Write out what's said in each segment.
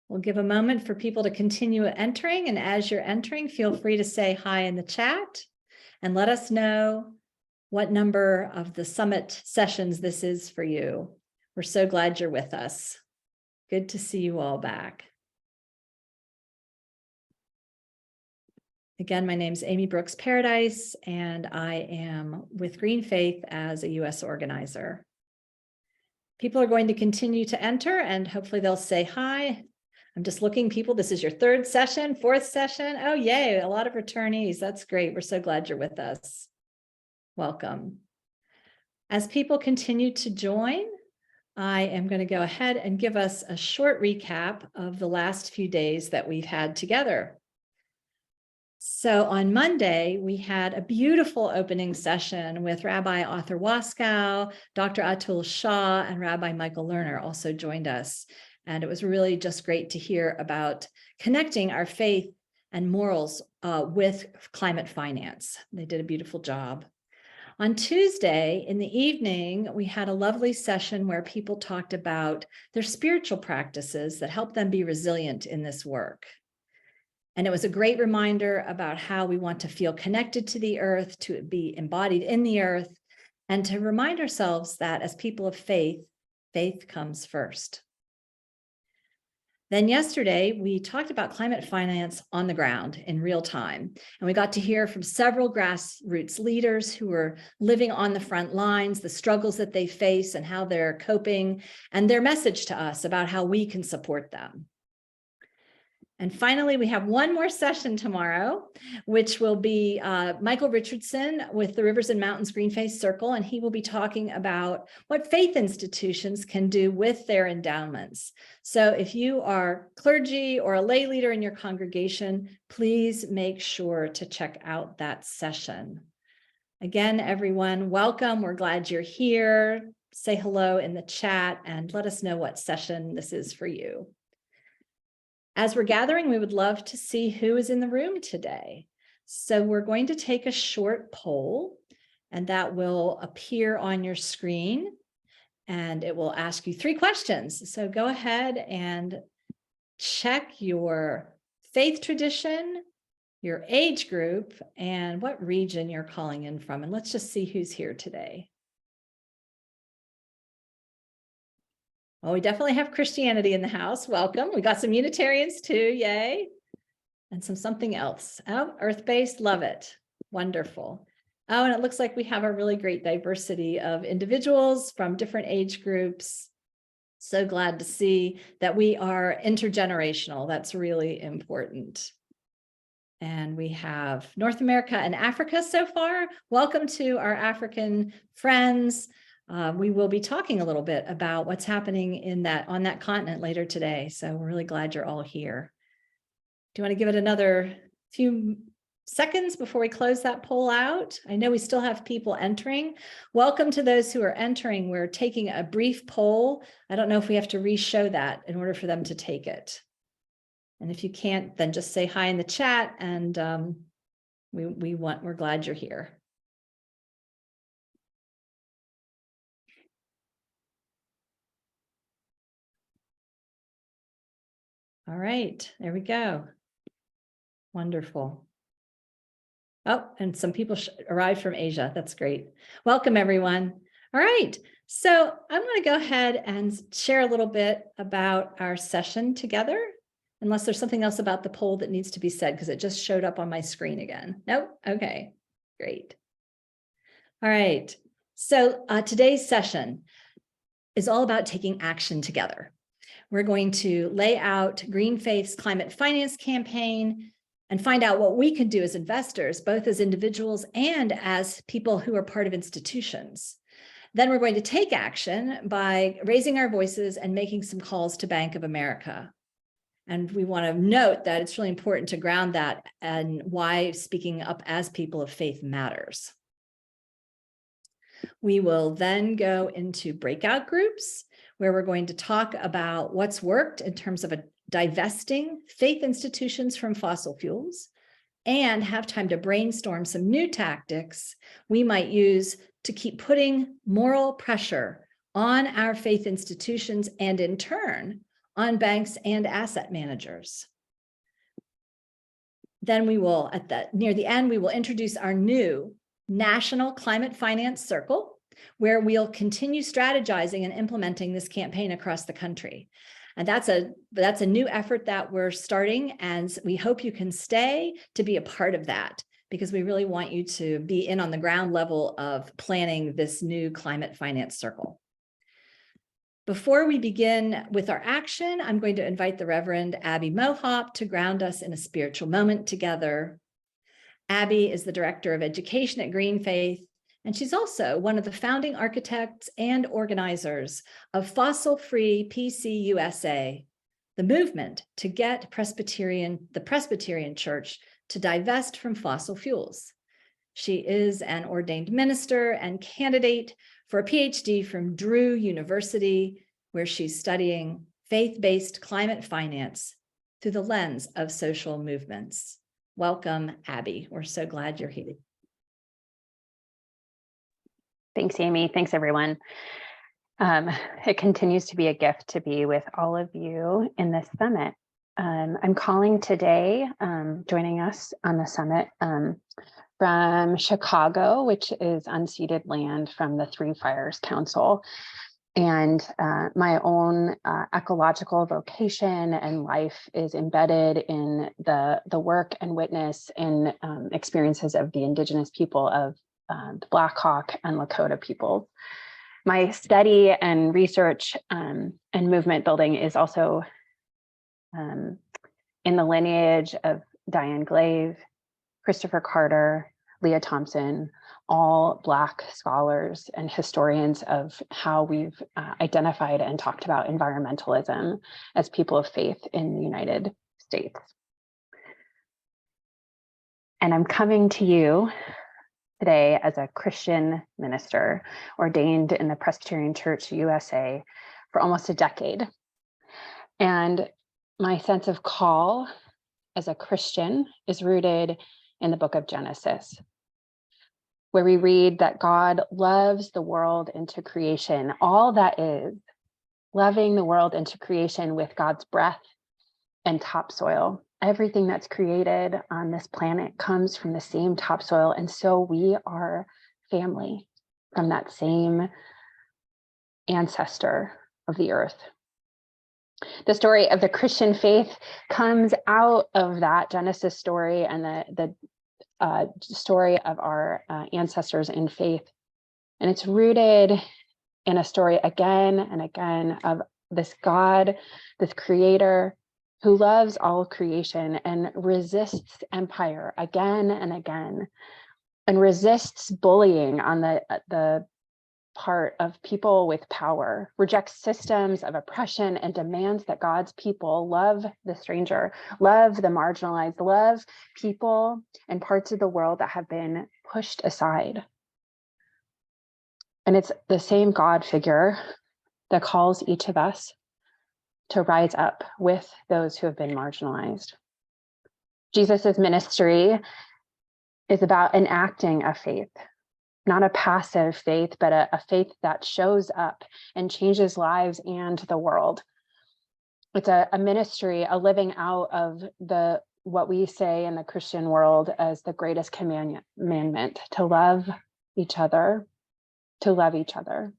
We'll give a moment for people to continue entering, and as you're entering, feel free to say hi in the chat and let us know what number of the summit sessions this is for you. We're so glad you're with us. Good to see you all back. Again, my name's Amy Brooks Paradise, and I am with Green Faith as a U.S. organizer. People are going to continue to enter, and hopefully they'll say hi. I'm just looking, people, this is your third session, fourth session. Oh, yay, a lot of returnees. That's great. We're so glad you're with us. Welcome. As people continue to join, I am going to go ahead and give us a short recap of the last few days that we've had together. So on Monday, we had a beautiful opening session with Rabbi Arthur Waskow, Dr. Atul Shah, and Rabbi Michael Lerner also joined us. And it was really just great to hear about connecting our faith and morals with climate finance. They did a beautiful job. On Tuesday in the evening, we had a lovely session where people talked about their spiritual practices that help them be resilient in this work. And it was a great reminder about how we want to feel connected to the earth, to be embodied in the earth, and to remind ourselves that as people of faith, faith comes first. Then yesterday, we talked about climate finance on the ground in real time. And we got to hear from several grassroots leaders who are living on the front lines, the struggles that they face and how they're coping, and their message to us about how we can support them. And finally, we have one more session tomorrow, which will be Michael Richardson with the Rivers and Mountains Green Faith Circle, and he will be talking about what faith institutions can do with their endowments. So if you are clergy or a lay leader in your congregation, please make sure to check out that session. Again, everyone, welcome. We're glad you're here. Say hello in the chat and let us know what session this is for you. As we're gathering, we would love to see who is in the room today. So we're going to take a short poll, and that will appear on your screen, and it will ask you 3 questions. So go ahead and check your faith tradition, your age group, and what region you're calling in from. And let's just see who's here today. Well, we definitely have Christianity in the house. Welcome. We got some Unitarians too. Yay. And something else. Oh, earth-based. Love it. Wonderful. Oh, and it looks like we have a really great diversity of individuals from different age groups. So glad to see that we are intergenerational. That's really important. And we have North America and Africa so far. Welcome to our African friends. We will be talking a little bit about what's happening on that continent later today. So we're really glad you're all here. Do you want to give it another few seconds before we close that poll out? I know we still have people entering. Welcome to those who are entering. We're taking a brief poll. I don't know if we have to re-show that in order for them to take it. And if you can't, then just say hi in the chat, and we're glad you're here. All right, there we go. Wonderful. Oh, and some people arrived from Asia. That's great. Welcome, everyone. All right, so I'm going to go ahead and share a little bit about our session together, unless there's something else about the poll that needs to be said, because it just showed up on my screen again. Nope. Okay, great. All right, so today's session is all about taking action together. We're going to lay out Green Faith's climate finance campaign and find out what we can do as investors, both as individuals and as people who are part of institutions. Then we're going to take action by raising our voices and making some calls to Bank of America. And we want to note that it's really important to ground that and why speaking up as people of faith matters. We will then go into breakout groups where we're going to talk about what's worked in terms of divesting faith institutions from fossil fuels, and have time to brainstorm some new tactics we might use to keep putting moral pressure on our faith institutions and in turn on banks and asset managers. Then we will, near the end, we will introduce our new National Climate Finance Circle, where we'll continue strategizing and implementing this campaign across the country. And that's a new effort that we're starting, and we hope you can stay to be a part of that, because we really want you to be in on the ground level of planning this new climate finance circle. Before we begin with our action, I'm going to invite the Reverend Abby Mohop to ground us in a spiritual moment together. Abby is the Director of Education at Green Faith, and she's also one of the founding architects and organizers of Fossil-Free PC USA, the movement to get the Presbyterian Church to divest from fossil fuels. She is an ordained minister and candidate for a PhD from Drew University, where she's studying faith-based climate finance through the lens of social movements. Welcome, Abby. We're so glad you're here. Thanks, Amy. Thanks, everyone. It continues to be a gift to be with all of you in this summit. I'm calling today, joining us on the summit from Chicago, which is unceded land from the Three Fires Council. And my own ecological vocation and life is embedded in the work and witness and experiences of the Indigenous people of the Black Hawk and Lakota peoples. My study and research and movement building is also in the lineage of Diane Glave, Christopher Carter, Leah Thompson, all Black scholars and historians of how we've identified and talked about environmentalism as people of faith in the United States. And I'm coming to you today as a Christian minister ordained in the Presbyterian Church USA for almost a decade. And my sense of call as a Christian is rooted in the book of Genesis, where we read that God loves the world into creation, all that is, loving the world into creation with God's breath and topsoil. Everything that's created on this planet comes from the same topsoil, and so we are family from that same ancestor of the earth. The story of the Christian faith comes out of that Genesis story and the story of our ancestors in faith. And it's rooted in a story again and again of this God, this creator who loves all creation and resists empire again and again, and resists bullying on the part of people with power, rejects systems of oppression, and demands that God's people love the stranger, love the marginalized, love people and parts of the world that have been pushed aside. And it's the same God figure that calls each of us to rise up with those who have been marginalized. Jesus's ministry is about enacting a faith, not a passive faith, but a faith that shows up and changes lives and the world. It's a ministry, a living out of what we say in the Christian world as the greatest commandment, to love each other, to love each other.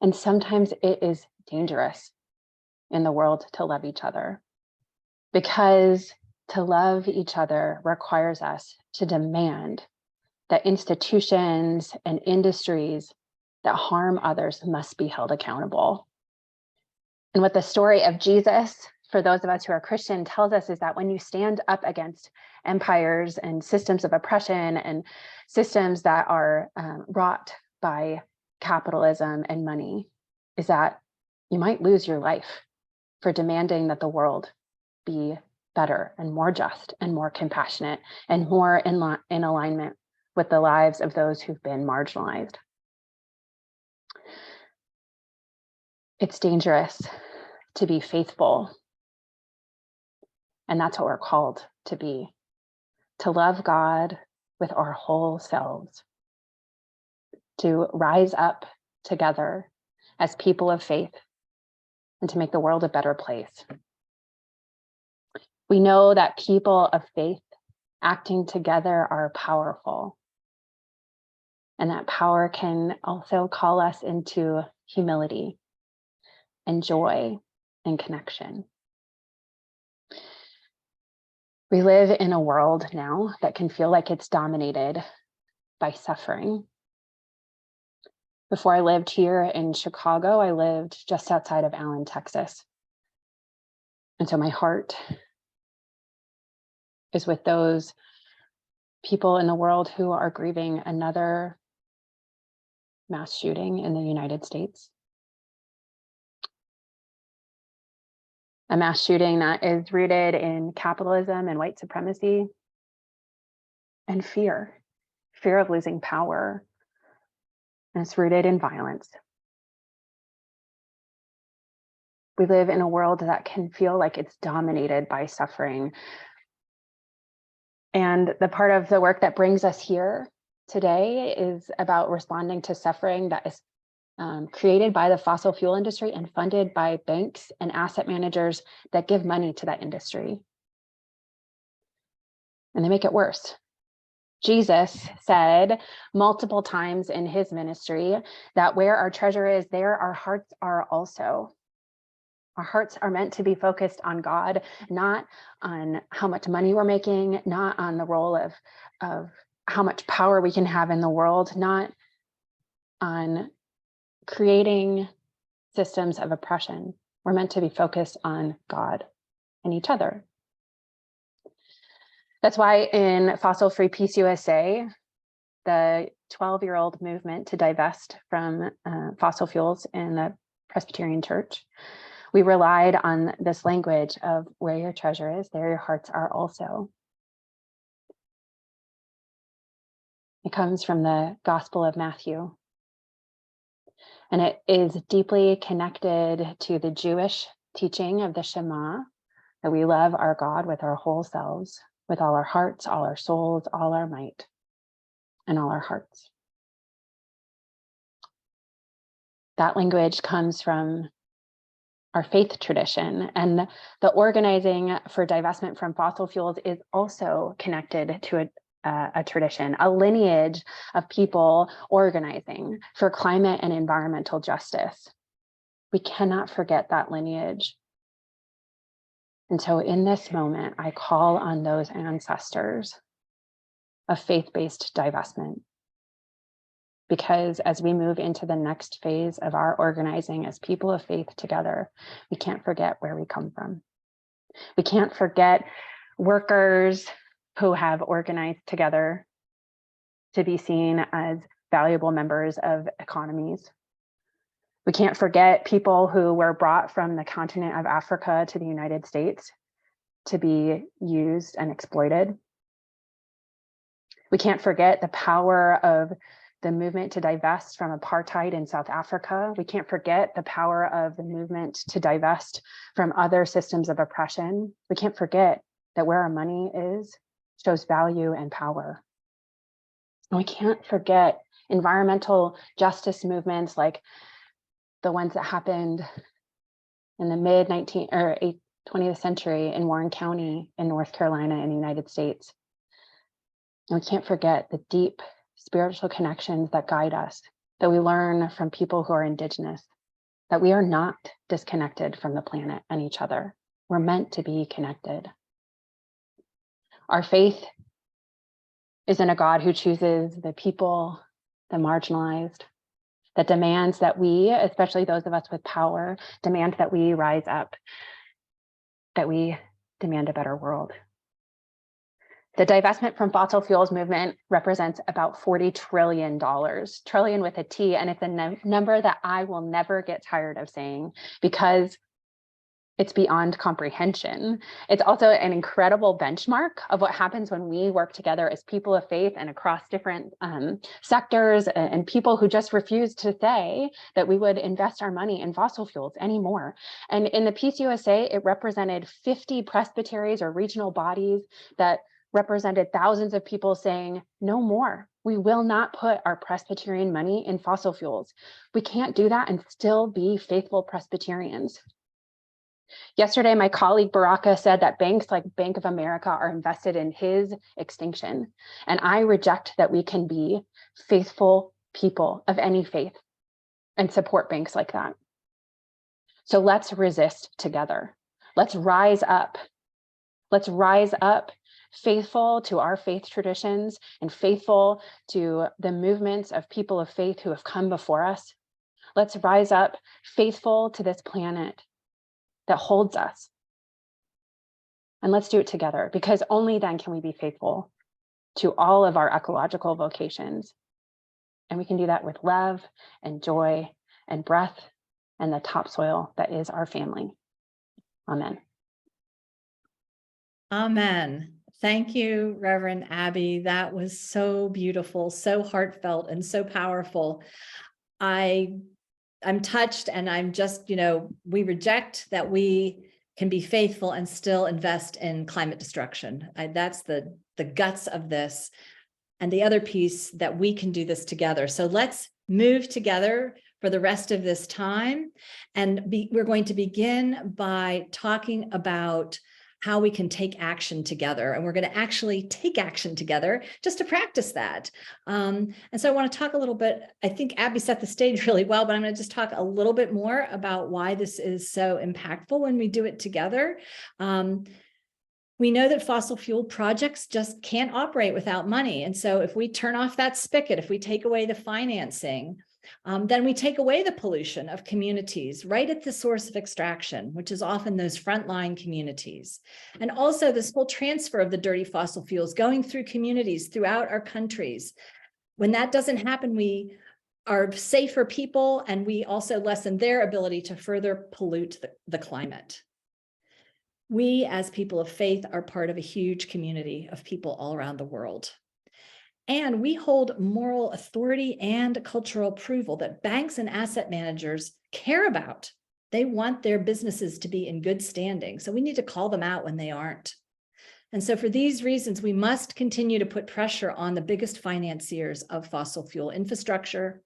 And sometimes it is dangerous in the world to love each other, because to love each other requires us to demand that institutions and industries that harm others must be held accountable. And what the story of Jesus, for those of us who are Christian, tells us is that when you stand up against empires and systems of oppression and systems that are wrought by capitalism and money, is that you might lose your life for demanding that the world be better and more just and more compassionate and more in alignment with the lives of those who've been marginalized. It's dangerous to be faithful. And that's what we're called to be, to love God with our whole selves, to rise up together as people of faith and to make the world a better place. We know that people of faith acting together are powerful, and that power can also call us into humility and joy and connection. We live in a world now that can feel like it's dominated by suffering. Before I lived here in Chicago, I lived just outside of Allen, Texas. And so my heart is with those people in the world who are grieving another mass shooting in the United States. A mass shooting that is rooted in capitalism and white supremacy and fear of losing power. And it's rooted in violence. We live in a world that can feel like it's dominated by suffering. And the part of the work that brings us here today is about responding to suffering that is created by the fossil fuel industry and funded by banks and asset managers that give money to that industry. And they make it worse. Jesus said multiple times in his ministry that where our treasure is, there our hearts are also. Our hearts are meant to be focused on God, not on how much money we're making, not on the role of how much power we can have in the world, not on creating systems of oppression. We're meant to be focused on God and each other. That's why in Fossil Free Peace USA, the 12-year-old movement to divest from fossil fuels in the Presbyterian Church, we relied on this language of where your treasure is, there your hearts are also. It comes from the Gospel of Matthew. And it is deeply connected to the Jewish teaching of the Shema, that we love our God with our whole selves, with all our hearts, all our souls, all our might, and all our hearts. That language comes from our faith tradition, and the organizing for divestment from fossil fuels is also connected to a tradition, a lineage of people organizing for climate and environmental justice. We cannot forget that lineage. And so in this moment, I call on those ancestors of faith-based divestment. Because as we move into the next phase of our organizing as people of faith together, we can't forget where we come from. We can't forget workers who have organized together to be seen as valuable members of economies. We can't forget people who were brought from the continent of Africa to the United States to be used and exploited. We can't forget the power of the movement to divest from apartheid in South Africa. We can't forget the power of the movement to divest from other systems of oppression. We can't forget that where our money is shows value and power. And we can't forget environmental justice movements like the ones that happened in the mid 20th century in Warren County in North Carolina in the United States. And we can't forget the deep spiritual connections that guide us, that we learn from people who are Indigenous, that we are not disconnected from the planet and each other. We're meant to be connected. Our faith is in a God who chooses the people, the marginalized, that demands that we, especially those of us with power, demand that we rise up, that we demand a better world. The divestment from fossil fuels movement represents about $40 trillion, trillion with a T, and it's a number that I will never get tired of saying because it's beyond comprehension. It's also an incredible benchmark of what happens when we work together as people of faith and across different sectors and people who just refuse to say that we would invest our money in fossil fuels anymore. And in the Peace USA, it represented 50 presbyteries or regional bodies that represented thousands of people saying, no more. We will not put our Presbyterian money in fossil fuels. We can't do that and still be faithful Presbyterians. Yesterday, my colleague Baraka said that banks like Bank of America are invested in his extinction. And I reject that we can be faithful people of any faith and support banks like that. So let's resist together. Let's rise up. Let's rise up, faithful to our faith traditions and faithful to the movements of people of faith who have come before us. Let's rise up, faithful to this planet that holds us. And let's do it together, because only then can we be faithful to all of our ecological vocations. And we can do that with love and joy and breath and the topsoil that is our family. Amen. Amen. Thank you, Reverend Abby. That was so beautiful, so heartfelt, and so powerful. I'm touched, and I'm just, we reject that we can be faithful and still invest in climate destruction. That's the guts of this. And the other piece, that we can do this together. So let's move together for the rest of this time. And we're going to begin by talking about how we can take action together. And we're going to actually take action together just to practice that. And so I want to talk a little bit, I think Abby set the stage really well, but I'm going to just talk a little bit more about why this is so impactful when we do it together. We know that fossil fuel projects just can't operate without money. And so if we turn off that spigot, if we take away the financing, then we take away the pollution of communities right at the source of extraction, which is often those frontline communities. And also this whole transfer of the dirty fossil fuels going through communities throughout our countries. When that doesn't happen, we are safer people, and we also lessen their ability to further pollute the climate. We, as people of faith, are part of a huge community of people all around the world. And we hold moral authority and cultural approval that banks and asset managers care about. They want their businesses to be in good standing. So we need to call them out when they aren't. And so for these reasons, we must continue to put pressure on the biggest financiers of fossil fuel infrastructure.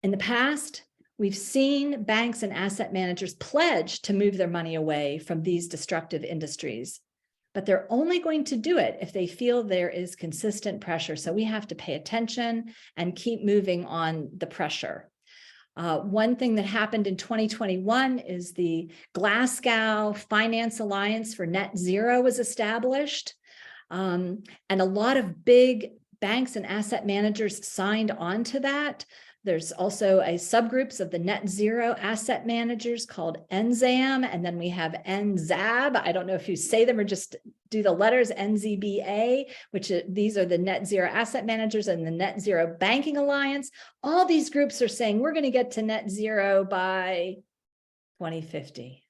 In the past, we've seen banks and asset managers pledge to move their money away from these destructive industries, but they're only going to do it if they feel there is consistent pressure. So we have to pay attention and keep moving on the pressure. One thing that happened in 2021 is the Glasgow Finance Alliance for Net Zero was established. And a lot of big banks and asset managers signed on to that. There's also a subgroups of the net zero asset managers called NZAM, and then we have NZAB. I don't know if you say them or just do the letters, NZBA, which these are the net zero asset managers, and the Net Zero Banking Alliance. All these groups are saying we're going to get to net zero by 2050.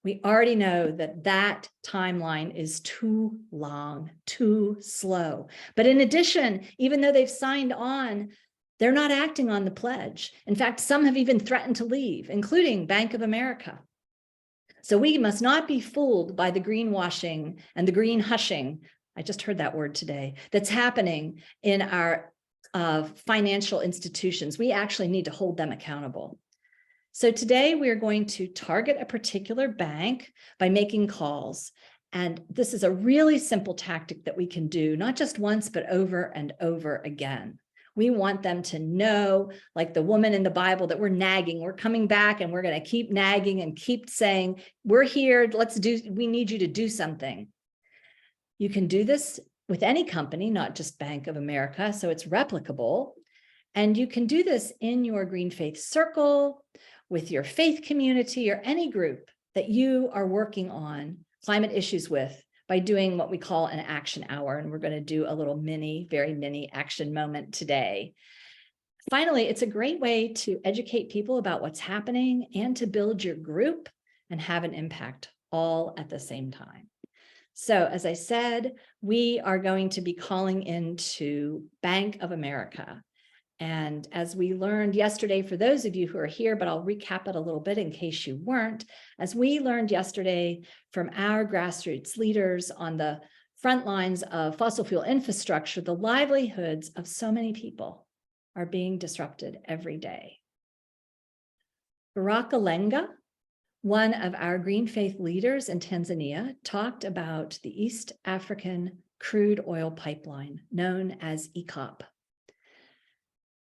We already know that that timeline is too long, too slow. But in addition, even though they've signed on, they're not acting on the pledge. In fact, some have even threatened to leave, including Bank of America. So we must not be fooled by the greenwashing and the green hushing, I just heard that word today, that's happening in our financial institutions. We actually need to hold them accountable. So today we are going to target a particular bank by making calls. And this is a really simple tactic that we can do, not just once, but over and over again. We want them to know, like the woman in the Bible, that we're nagging, we're coming back, and we're going to keep nagging and keep saying, we're here, we need you to do something. You can do this with any company, not just Bank of America, so it's replicable. And you can do this in your Green Faith circle, with your faith community, or any group that you are working on climate issues with, by doing what we call an action hour. And we're going to do a little very mini action moment today. Finally, it's a great way to educate people about what's happening and to build your group and have an impact all at the same time. So as I said, we are going to be calling into Bank of America. And as we learned yesterday, for those of you who are here, but I'll recap it a little bit in case you weren't, as we learned yesterday from our grassroots leaders on the front lines of fossil fuel infrastructure, the livelihoods of so many people are being disrupted every day. Baraka Lenga one of our Green Faith leaders in Tanzania talked about the East African crude oil pipeline known as EACOP.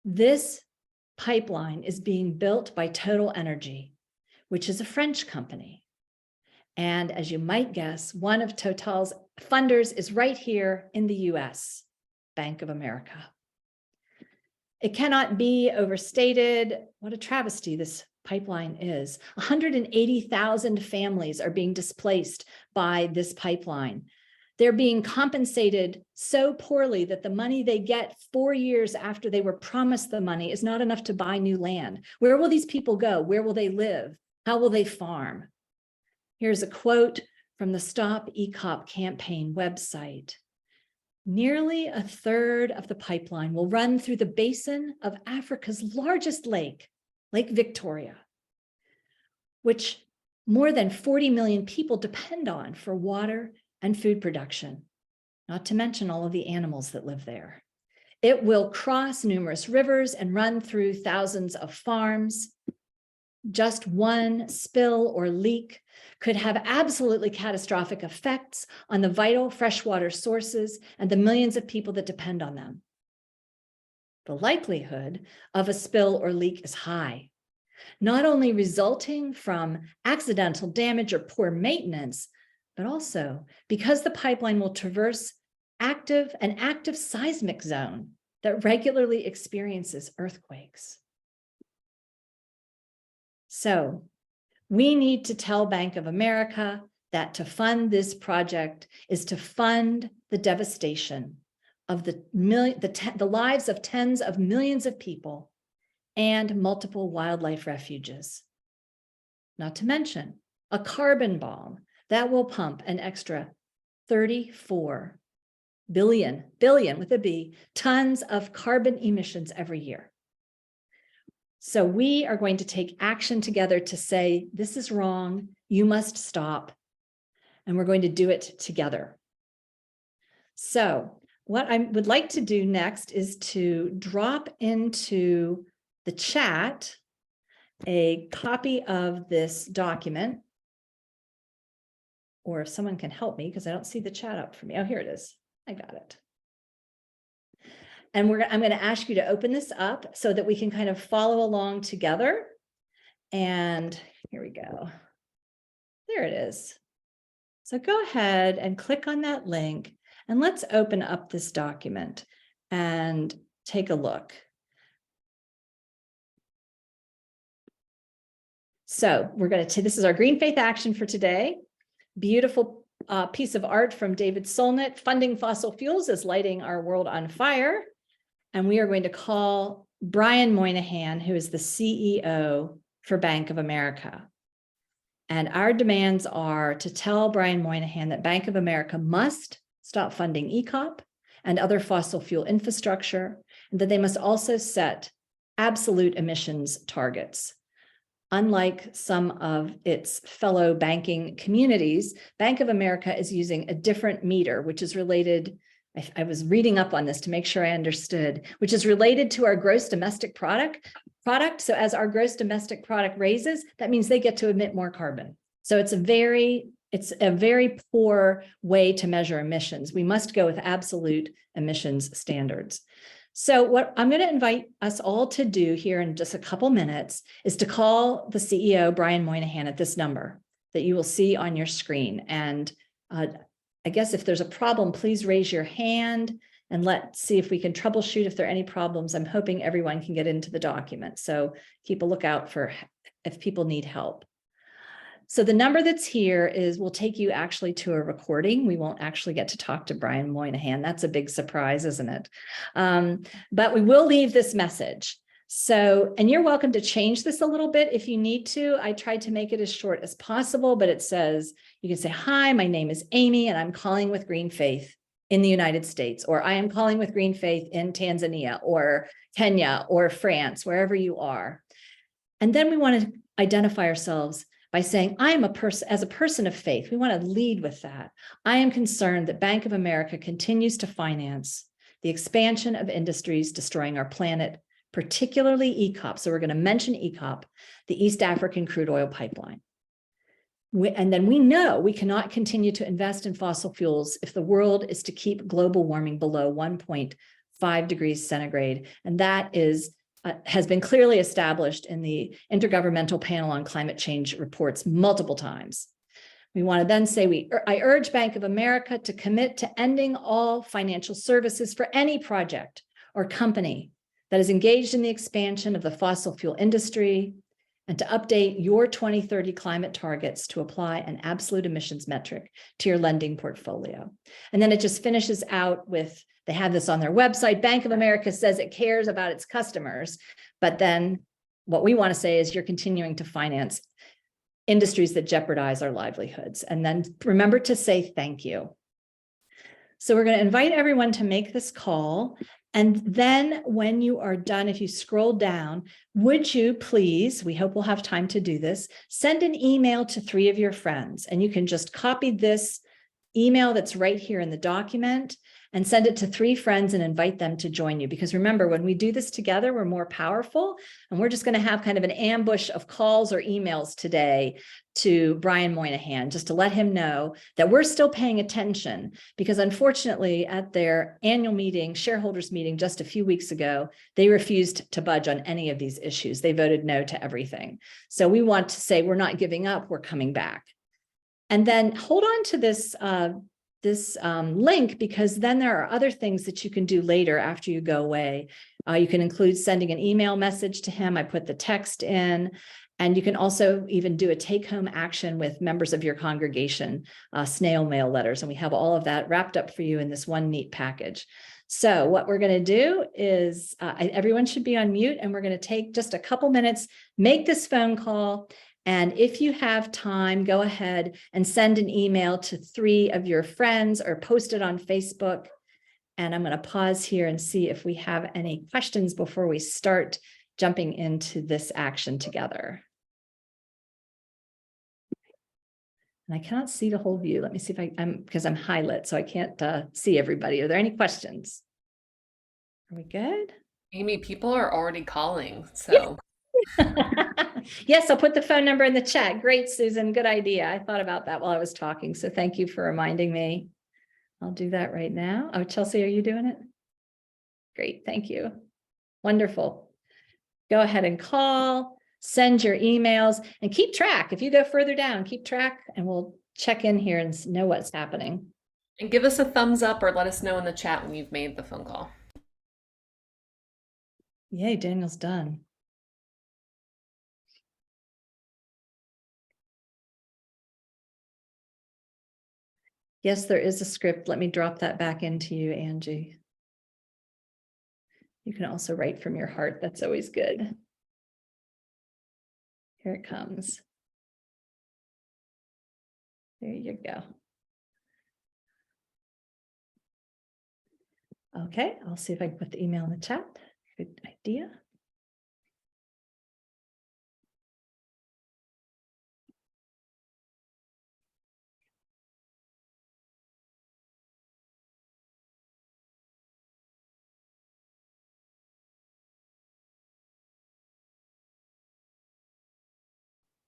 This pipeline is being built by Total Energy, which is a French company. And as you might guess, one of Total's funders is right here in the US, Bank of America. It cannot be overstated what a travesty this pipeline is. 180,000 families are being displaced by this pipeline. They're being compensated so poorly that the money they get 4 years after they were promised the money is not enough to buy new land. Where will these people go? Where will they live? How will they farm? Here's a quote from the Stop EACOP campaign website. Nearly a third of the pipeline will run through the basin of Africa's largest lake, Lake Victoria, which more than 40 million people depend on for water and food production, not to mention all of the animals that live there. It will cross numerous rivers and run through thousands of farms. Just one spill or leak could have absolutely catastrophic effects on the vital freshwater sources and the millions of people that depend on them. The likelihood of a spill or leak is high, not only resulting from accidental damage or poor maintenance, but also because the pipeline will traverse an active seismic zone that regularly experiences earthquakes. So we need to tell Bank of America that to fund this project is to fund the devastation of the lives of tens of millions of people and multiple wildlife refuges. Not to mention a carbon bomb that will pump an extra 34 billion with a B, tons of carbon emissions every year. So we are going to take action together to say, this is wrong, you must stop, and we're going to do it together. So what I would like to do next is to drop into the chat a copy of this document, or if someone can help me, because I don't see the chat up for me. Oh, here it is. I got it. And I'm going to ask you to open this up so that we can kind of follow along together. And here we go. There it is. So go ahead and click on that link and let's open up this document and take a look. So we're going to, this is our Green Faith action for today. Beautiful piece of art from David Solnit, Funding Fossil Fuels is Lighting Our World on Fire. And we are going to call Brian Moynihan, who is the CEO for Bank of America. And our demands are to tell Brian Moynihan that Bank of America must stop funding EACOP and other fossil fuel infrastructure, and that they must also set absolute emissions targets. Unlike some of its fellow banking communities, Bank of America is using a different meter, which is related, I was reading up on this to make sure I understood, which is related to our gross domestic product. So as our gross domestic product raises, that means they get to emit more carbon. So it's a very poor way to measure emissions. We must go with absolute emissions standards. So what I'm going to invite us all to do here in just a couple minutes is to call the CEO, Brian Moynihan, at this number that you will see on your screen. And I guess if there's a problem, please raise your hand and let's see if we can troubleshoot if there are any problems. I'm hoping everyone can get into the document. So keep a lookout for if people need help. So the number that's here will take you actually to a recording. We won't actually get to talk to Brian Moynihan. That's a big surprise, isn't it? But we will leave this message. So, and you're welcome to change this a little bit if you need to. I tried to make it as short as possible, but it says, you can say, hi, my name is Amy, and I'm calling with Green Faith in the United States, or I am calling with Green Faith in Tanzania or Kenya or France, wherever you are. And then we want to identify ourselves by saying, I am as a person of faith. We want to lead with that. I am concerned that Bank of America continues to finance the expansion of industries destroying our planet, particularly EACOP. So we're going to mention EACOP, the East African crude oil pipeline. And then we know we cannot continue to invest in fossil fuels if the world is to keep global warming below 1.5 degrees centigrade. And that is has been clearly established in the Intergovernmental Panel on Climate Change reports multiple times. We want to then say, I urge Bank of America to commit to ending all financial services for any project or company that is engaged in the expansion of the fossil fuel industry, and to update your 2030 climate targets to apply an absolute emissions metric to your lending portfolio. And then it just finishes out with, they have this on their website, Bank of America says it cares about its customers, but then what we want to say is you're continuing to finance industries that jeopardize our livelihoods. And then remember to say thank you. So we're going to invite everyone to make this call. And then when you are done, if you scroll down, would you please, we hope we'll have time to do this, send an email to 3 of your friends. And you can just copy this email that's right here in the document and send it to 3 friends and invite them to join you. Because remember, when we do this together, we're more powerful. And we're just going to have kind of an ambush of calls or emails today to Brian Moynihan, just to let him know that we're still paying attention. Because unfortunately, at their annual meeting, shareholders meeting just a few weeks ago, they refused to budge on any of these issues. They voted no to everything. So we want to say we're not giving up, we're coming back. And then hold on to this link, because then there are other things that you can do later after you go away. You can include sending an email message to him. I put the text in, and you can also even do a take-home action with members of your congregation, snail mail letters. And we have all of that wrapped up for you in this one neat package. So what we're going to do is everyone should be on mute, and we're going to take just a couple minutes, make this phone call. And if you have time, go ahead and send an email to 3 of your friends or post it on Facebook. And I'm going to pause here and see if we have any questions before we start jumping into this action together. And I cannot see the whole view. Let me see if because I'm highlit, so I can't see everybody. Are there any questions? Are we good? Amy, people are already calling, so. Yes, I'll put the phone number in the chat. Great, Susan. Good idea. I thought about that while I was talking. So thank you for reminding me. I'll do that right now. Oh, Chelsea, are you doing it? Great. Thank you. Wonderful. Go ahead and call, send your emails, and keep track. If you go further down, keep track, and we'll check in here and know what's happening. And give us a thumbs up or let us know in the chat when you've made the phone call. Yay, Daniel's done. Yes, there is a script. Let me drop that back into you, Angie. You can also write from your heart. That's always good. Here it comes. There you go. Okay, I'll see if I can put the email in the chat. Good idea.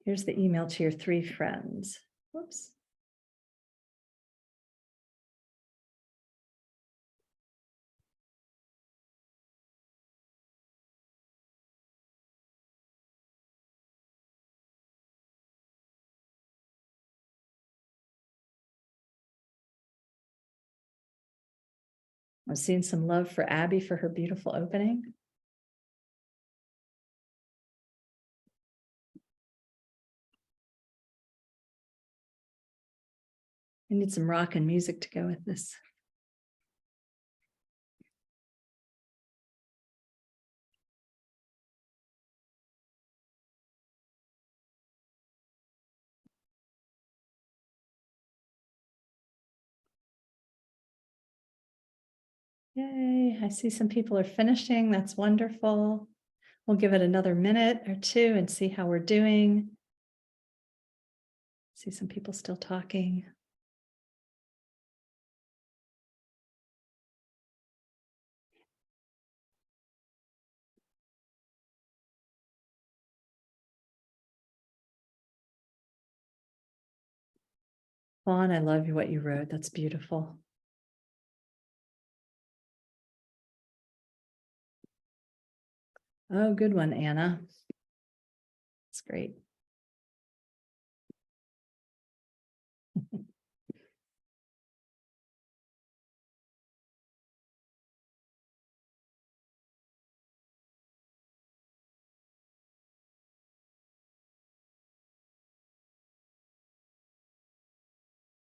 Here's the email to your 3 friends. Whoops. I'm seeing some love for Abby for her beautiful opening. I need some rock and music to go with this. Yay, I see some people are finishing. That's wonderful. We'll give it another minute or 2 and see how we're doing. See some people still talking. Fawn, I love what you wrote. That's beautiful. Oh, good one, Anna. That's great.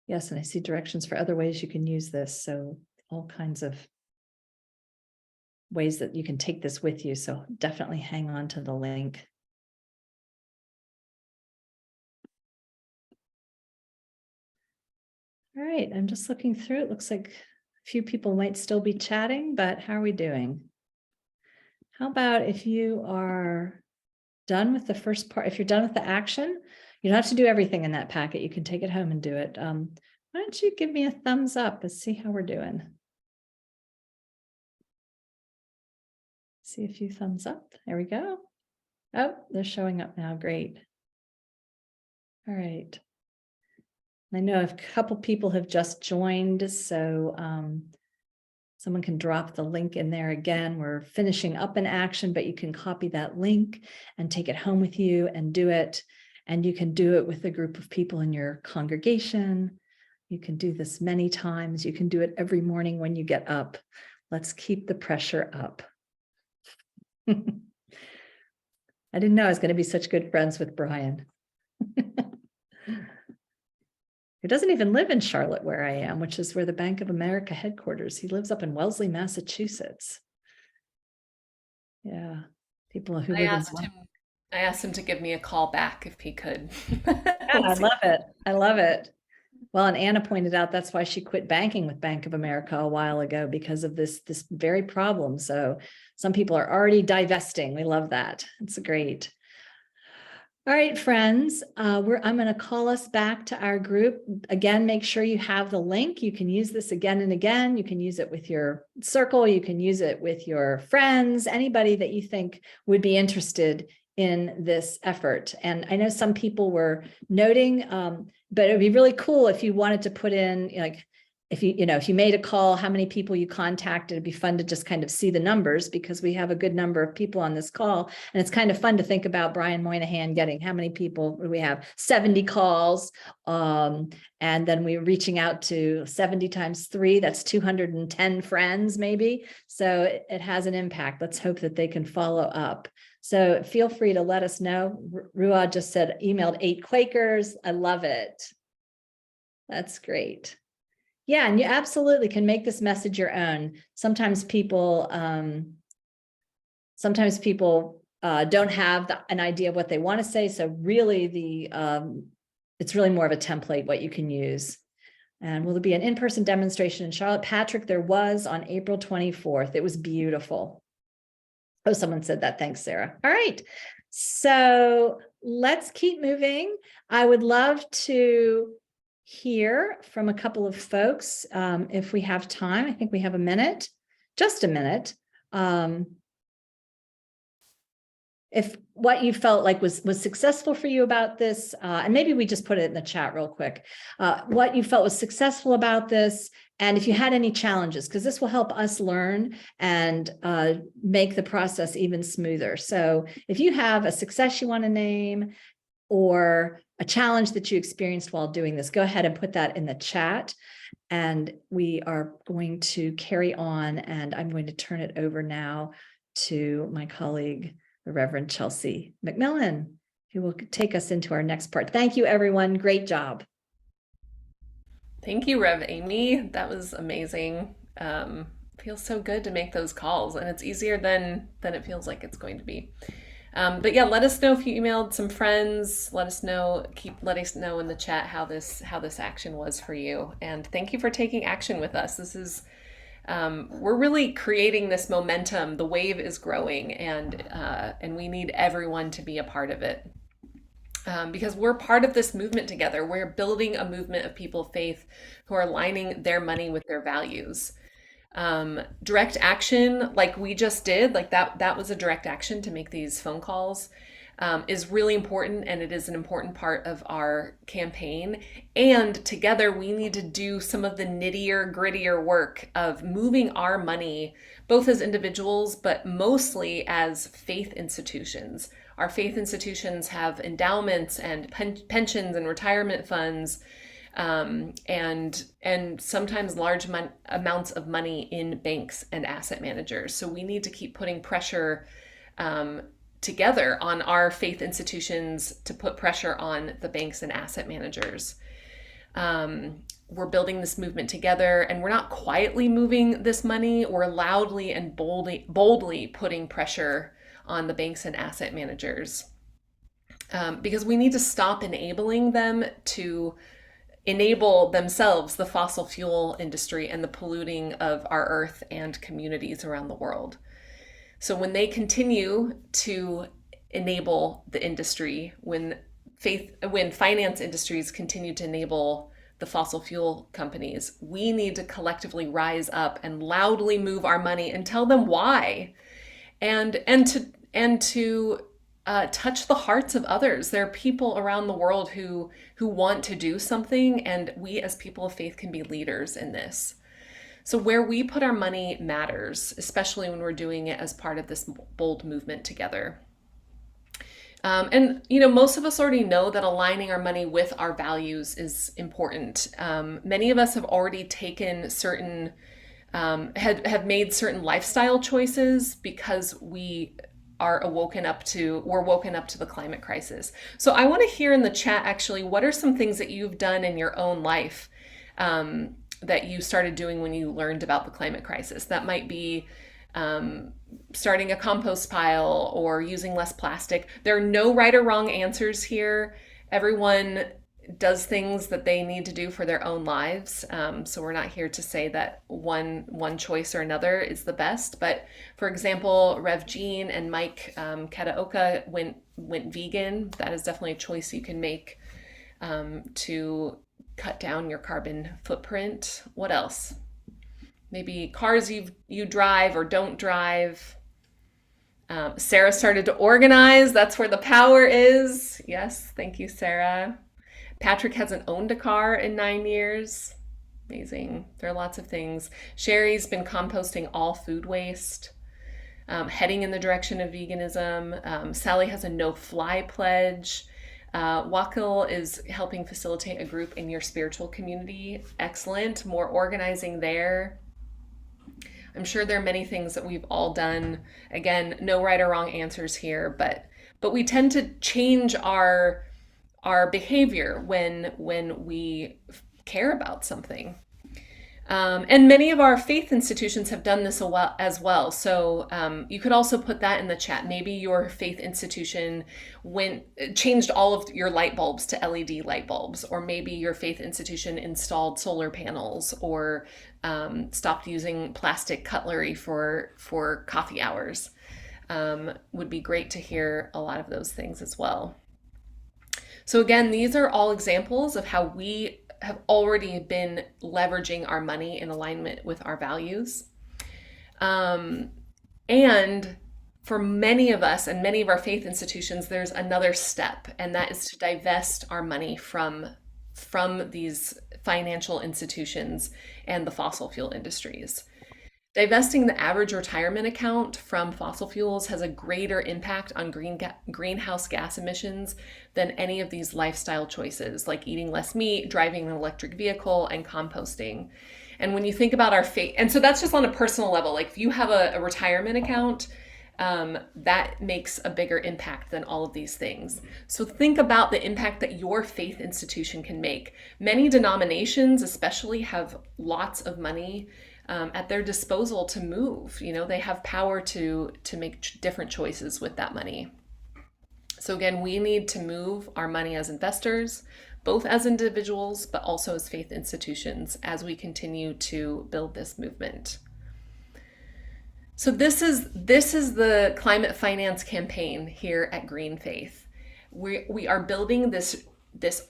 Yes, and I see directions for other ways you can use this. So all kinds of ways that you can take this with you. So definitely hang on to the link. All right, I'm just looking through. It looks like a few people might still be chatting, but how are we doing? How about if you are done with the first part, if you're done with the action, you don't have to do everything in that packet. You can take it home and do it. Why don't you give me a thumbs up? Let's see how we're doing. See a few thumbs up. There we go. Oh, they're showing up now. Great. All right. I know a couple people have just joined, so someone can drop the link in there again. We're finishing up an action, but you can copy that link and take it home with you and do it. And you can do it with a group of people in your congregation. You can do this many times. You can do it every morning when you get up. Let's keep the pressure up. I didn't know I was going to be such good friends with Brian. He doesn't even live in Charlotte where I am, which is where the Bank of America headquarters. He lives up in Wellesley, Massachusetts. Yeah, people who live in. I asked him to give me a call back if he could. I love it. I love it. Well, and Anna pointed out that's why she quit banking with Bank of America a while ago, because of this very problem. So some people are already divesting. We love that. It's great. All right, friends, I'm going to call us back to our group. Again, make sure you have the link. You can use this again and again. You can use it with your circle. You can use it with your friends, anybody that you think would be interested in this effort. And I know some people were noting, but it would be really cool if you wanted to put in, like, if you made a call, how many people you contacted. It'd be fun to just kind of see the numbers, because we have a good number of people on this call. And it's kind of fun to think about Brian Moynihan getting how many people we have, 70 calls. And then we're reaching out to 70 times 3, that's 210 friends maybe. So it has an impact. Let's hope that they can follow up. So feel free to let us know. Ruad just said, emailed 8 Quakers. I love it. That's great. Yeah, and you absolutely can make this message your own. Sometimes people don't have an idea of what they want to say. So really it's really more of a template what you can use. And will there be an in-person demonstration in Charlotte? Patrick, there was on April 24th. It was beautiful. Oh, someone said that. Thanks, Sarah. All right. So let's keep moving. I would love to hear from a couple of folks if we have time. I think we have a minute, just a minute. If what you felt like was successful for you about this, and maybe we just put it in the chat real quick, what you felt was successful about this, and if you had any challenges, because this will help us learn and make the process even smoother. So if you have a success you want to name, or a challenge that you experienced while doing this, go ahead and put that in the chat. And we are going to carry on, and I'm going to turn it over now to my colleague, the Reverend Chelsea McMillan, who will take us into our next part. Thank you, everyone. Great job. Thank you, Rev Amy. That was amazing. Feels so good to make those calls, and it's easier than it feels like it's going to be. But yeah, let us know if you emailed some friends. Let us know. Let us know in the chat how this action was for you. And thank you for taking action with us. This is we're really creating this momentum. The wave is growing, and we need everyone to be a part of it. Because we're part of this movement together. We're building a movement of people of faith who are aligning their money with their values. Direct action, like we just did, like that was a direct action to make these phone calls. is really important, and it is an important part of our campaign. And together we need to do some of the nittier, grittier work of moving our money, both as individuals, but mostly as faith institutions. Our faith institutions have endowments and pensions and retirement funds, and sometimes large amounts of money in banks and asset managers. So we need to keep putting pressure together on our faith institutions to put pressure on the banks and asset managers. We're building this movement together, and we're not quietly moving this money. We're loudly and boldly putting pressure on the banks and asset managers, because we need to stop enabling them to enable themselves, the fossil fuel industry, and the polluting of our earth and communities around the world. So when they continue to enable the industry, when finance industries continue to enable the fossil fuel companies, we need to collectively rise up and loudly move our money and tell them why, and to touch the hearts of others. There are people around the world who want to do something, and we as people of faith can be leaders in this. So where we put our money matters, especially when we're doing it as part of this bold movement together. And most of us already know that aligning our money with our values is important. Many of us have already taken certain, have made certain lifestyle choices because we're woken up to the climate crisis. So I want to hear in the chat, actually, what are some things that you've done in your own life that you started doing when you learned about the climate crisis? That might be starting a compost pile or using less plastic. There are no right or wrong answers here. Everyone does things that they need to do for their own lives. So we're not here to say that one choice or another is the best. But for example, Rev Jean and Mike Kataoka went vegan. That is definitely a choice you can make to cut down your carbon footprint. What else? Maybe cars you drive or don't drive. Sarah started to organize. That's where the power is. Yes, thank you, Sarah. Patrick hasn't owned a car in 9 years. Amazing. There are lots of things. Sherry's been composting all food waste, heading in the direction of veganism. Sally has a no-fly pledge. Wakil is helping facilitate a group in your spiritual community. Excellent. More organizing there. I'm sure there are many things that we've all done. Again, no right or wrong answers here, but we tend to change our behavior when we care about something. And many of our faith institutions have done this as well. So you could also put that in the chat. Maybe your faith institution changed all of your light bulbs to LED light bulbs, or maybe your faith institution installed solar panels, or stopped using plastic cutlery for coffee hours. Would be great to hear a lot of those things as well. So again, these are all examples of how we have already been leveraging our money in alignment with our values. And for many of us and many of our faith institutions, there's another step, and that is to divest our money from these financial institutions and the fossil fuel industries. Divesting the average retirement account from fossil fuels has a greater impact on greenhouse gas emissions than any of these lifestyle choices, like eating less meat, driving an electric vehicle, and composting. And when you think about our faith, and so that's just on a personal level, like if you have a retirement account, that makes a bigger impact than all of these things. So think about the impact that your faith institution can make. Many denominations especially have lots of money at their disposal to move. They have power to make different choices with that money. So again, we need to move our money as investors, both as individuals, but also as faith institutions, as we continue to build this movement. So this is the climate finance campaign here at Green Faith. We are building this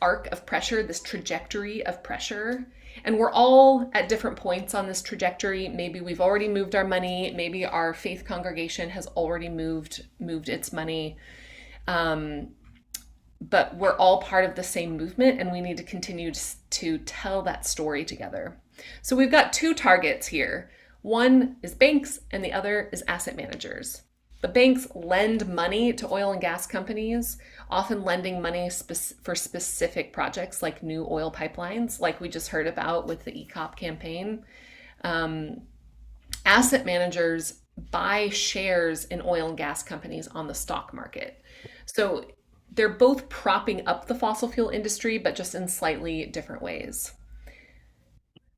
arc of pressure, this trajectory of pressure. And we're all at different points on this trajectory. Maybe we've already moved our money. Maybe our faith congregation has already moved its money. But we're all part of the same movement, and we need to continue to tell that story together. So we've got two targets here. One is banks, and the other is asset managers. The banks lend money to oil and gas companies, often lending money for specific projects like new oil pipelines, like we just heard about with the EACOP campaign. Asset managers buy shares in oil and gas companies on the stock market. So they're both propping up the fossil fuel industry, but just in slightly different ways.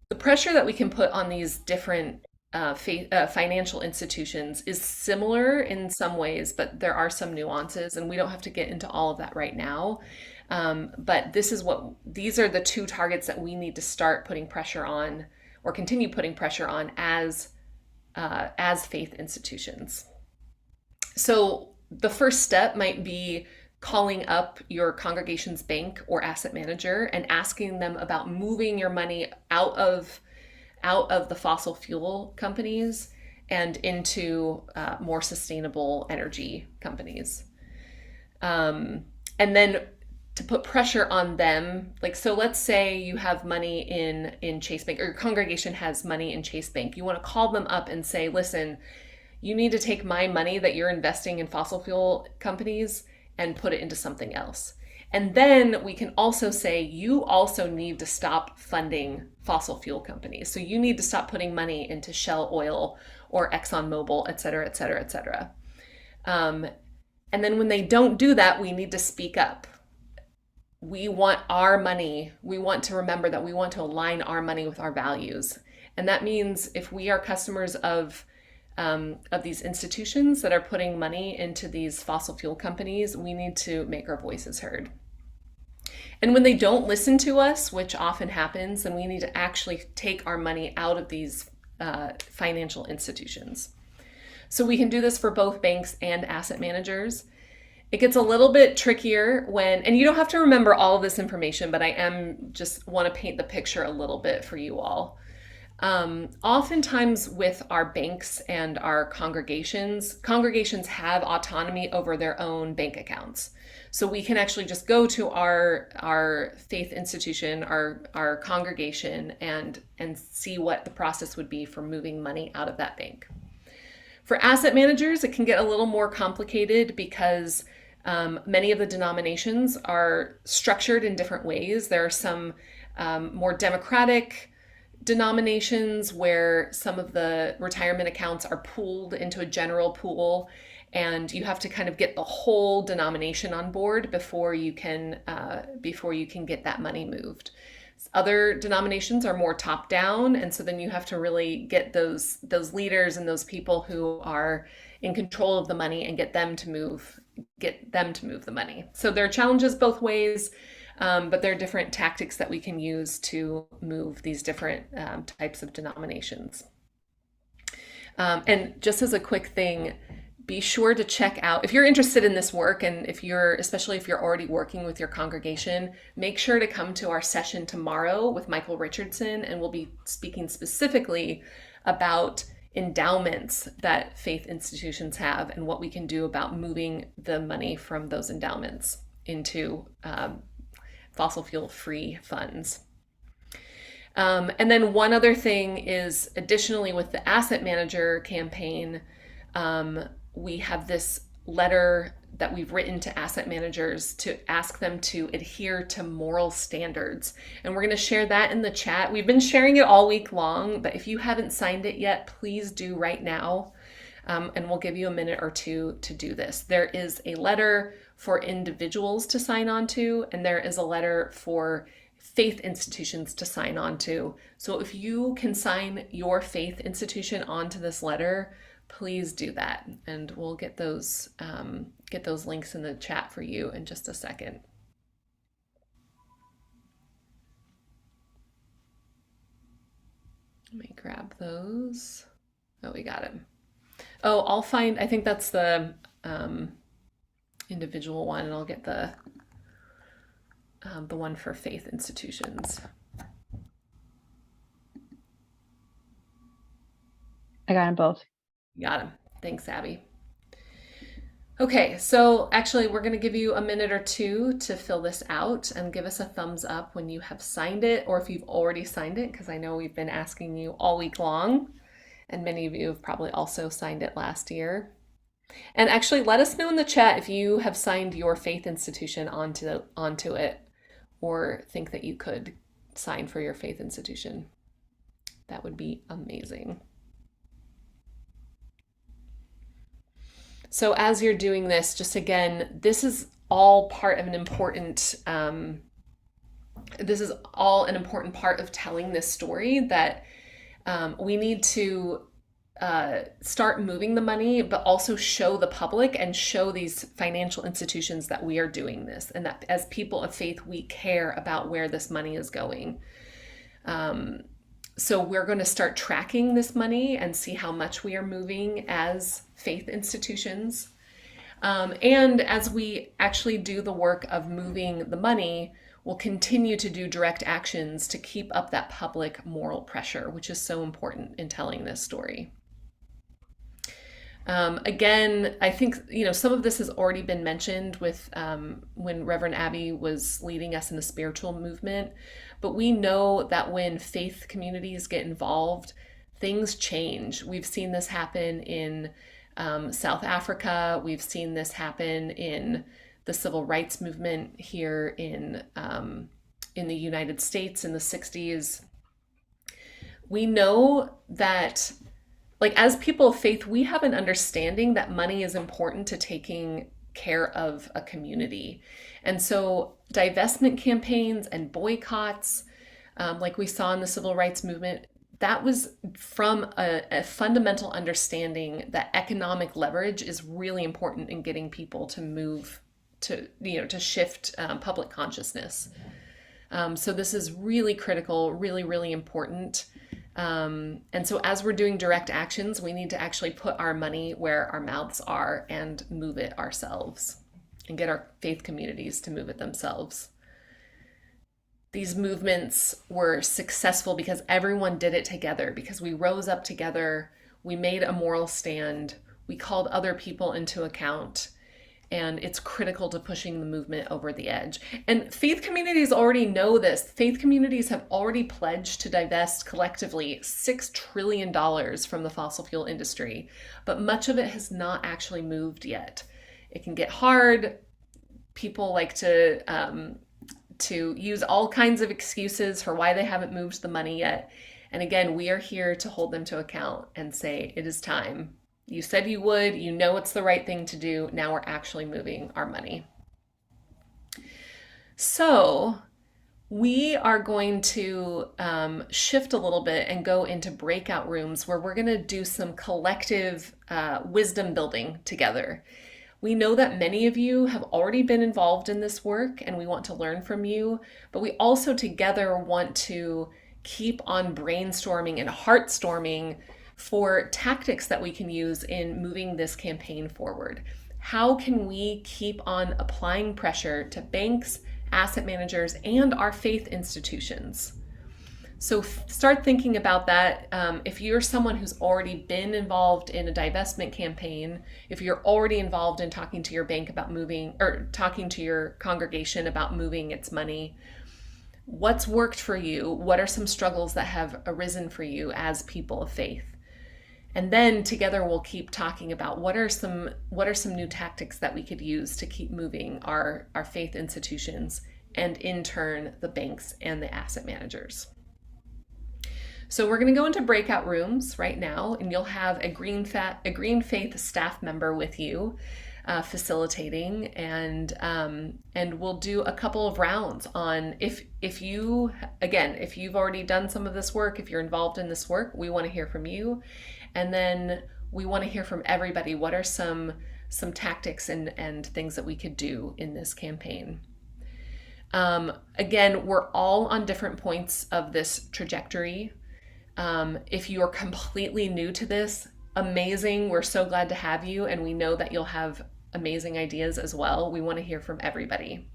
The pressure that we can put on these different financial institutions is similar in some ways, but there are some nuances, and we don't have to get into all of that right now. But these are the two targets that we need to start putting pressure on, or continue putting pressure on as faith institutions. So the first step might be calling up your congregation's bank or asset manager and asking them about moving your money out of the fossil fuel companies and into more sustainable energy companies. And then to put pressure on them, like, so let's say you have money in Chase Bank, or your congregation has money in Chase Bank. You want to call them up and say, listen, you need to take my money that you're investing in fossil fuel companies and put it into something else. And then we can also say, you also need to stop funding fossil fuel companies. So you need to stop putting money into Shell Oil or ExxonMobil, et cetera, et cetera, et cetera. And then when they don't do that, we need to speak up. We want our money. We want to remember that we want to align our money with our values. And that means if we are customers of these institutions that are putting money into these fossil fuel companies, we need to make our voices heard. And when they don't listen to us, which often happens, then we need to actually take our money out of these financial institutions. So we can do this for both banks and asset managers. It gets a little bit trickier and you don't have to remember all of this information, but I just want to paint the picture a little bit for you all. Oftentimes with our banks and our congregations have autonomy over their own bank accounts. So we can actually just go to our faith institution, our congregation, and see what the process would be for moving money out of that bank. For asset managers, it can get a little more complicated because many of the denominations are structured in different ways. There are some more democratic denominations where some of the retirement accounts are pooled into a general pool, and you have to kind of get the whole denomination on board before you can get that money moved. Other denominations are more top down, and so then you have to really get those leaders and those people who are in control of the money and get them to move the money. So there are challenges both ways. But there are different tactics that we can use to move these different types of denominations. And just as a quick thing, be sure to check out, if you're interested in this work, and especially if you're already working with your congregation, make sure to come to our session tomorrow with Michael Richardson, and we'll be speaking specifically about endowments that faith institutions have and what we can do about moving the money from those endowments into fossil fuel free funds. And then one other thing is, additionally with the asset manager campaign, we have this letter that we've written to asset managers to ask them to adhere to moral standards. And we're going to share that in the chat. We've been sharing it all week long, but if you haven't signed it yet, please do right now. And we'll give you a minute or two to do this. There is a letter for individuals to sign on to, and there is a letter for faith institutions to sign on to. So if you can sign your faith institution onto this letter, please do that. And we'll get those links in the chat for you in just a second. Let me grab those. Oh, we got him. Oh, I think that's the individual one, and I'll get the one for faith institutions. I got them both. Got him. Thanks, Abby. Okay, so actually, we're going to give you a minute or two to fill this out and give us a thumbs up when you have signed it, or if you've already signed it, because I know we've been asking you all week long, and many of you have probably also signed it last year. And actually, let us know in the chat if you have signed your faith institution onto it, or think that you could sign for your faith institution. That would be amazing. So as you're doing this, just again, this is all part of an important, this is all an important part of telling this story, that we need to start moving the money, but also show the public and show these financial institutions that we are doing this, and that as people of faith, we care about where this money is going. So we're going to start tracking this money and see how much we are moving as faith institutions. And as we actually do the work of moving the money, we'll continue to do direct actions to keep up that public moral pressure, which is so important in telling this story. Again, I think, some of this has already been mentioned with when Reverend Abby was leading us in the spiritual movement, but we know that when faith communities get involved, things change. We've seen this happen in South Africa. We've seen this happen in the civil rights movement here in the United States in the 60s. We know that, as people of faith, we have an understanding that money is important to taking care of a community. And so divestment campaigns and boycotts, like we saw in the civil rights movement, that was from a fundamental understanding that economic leverage is really important in getting people to move to shift public consciousness. So this is really critical, really, really important. And so as we're doing direct actions, we need to actually put our money where our mouths are and move it ourselves and get our faith communities to move it themselves. These movements were successful because everyone did it together, because we rose up together, we made a moral stand, we called other people into account, and it's critical to pushing the movement over the edge. And faith communities already know this. Faith communities have already pledged to divest collectively $6 trillion from the fossil fuel industry, but much of it has not actually moved yet. It can get hard. People like to use all kinds of excuses for why they haven't moved the money yet. And again, we are here to hold them to account and say, it is time. You said you would, it's the right thing to do. Now we're actually moving our money. So we are going to shift a little bit and go into breakout rooms where we're going to do some collective wisdom building together. We know that many of you have already been involved in this work and we want to learn from you, but we also together want to keep on brainstorming and heartstorming for tactics that we can use in moving this campaign forward. How can we keep on applying pressure to banks, asset managers, and our faith institutions? So start thinking about that. If you're someone who's already been involved in a divestment campaign, if you're already involved in talking to your bank about moving, or talking to your congregation about moving its money, what's worked for you? What are some struggles that have arisen for you as people of faith? And then together we'll keep talking about what are some new tactics that we could use to keep moving our faith institutions, and in turn the banks and the asset managers. So we're going to go into breakout rooms right now, and you'll have a Green Faith staff member with you facilitating, and we'll do a couple of rounds on if you've already done some of this work, if you're involved in this work, we want to hear from you. And then we want to hear from everybody. What are some tactics and things that we could do in this campaign? Again, we're all on different points of this trajectory. If you're completely new to this, amazing. We're so glad to have you, and we know that you'll have amazing ideas as well. We want to hear from everybody.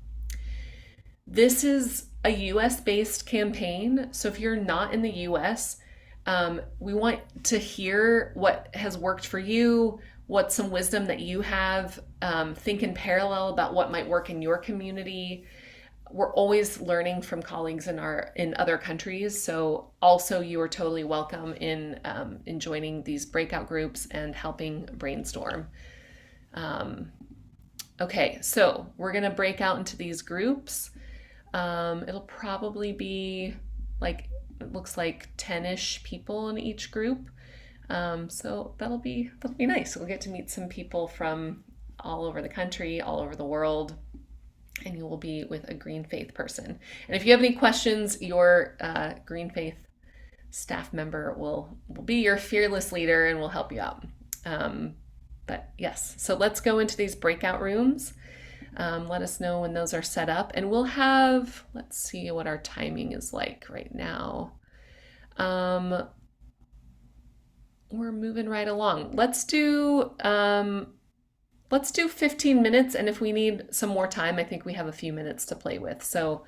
This is a US-based campaign, so if you're not in the US, we want to hear what has worked for you, what's some wisdom that you have. Think in parallel about what might work in your community. We're always learning from colleagues in other countries, so also you are totally welcome in joining these breakout groups and helping brainstorm. Okay, so we're gonna break out into these groups. It'll probably be like, it looks like 10-ish people in each group. So that'll be nice. We'll get to meet some people from all over the country, all over the world, and you will be with a Green Faith person. And if you have any questions, your Green Faith staff member will be your fearless leader and will help you out. But yes, so let's go into these breakout rooms. Let us know when those are set up, and we'll have, let's see what our timing is like right now. We're moving right along. Let's do 15 minutes, and if we need some more time, I think we have a few minutes to play with. So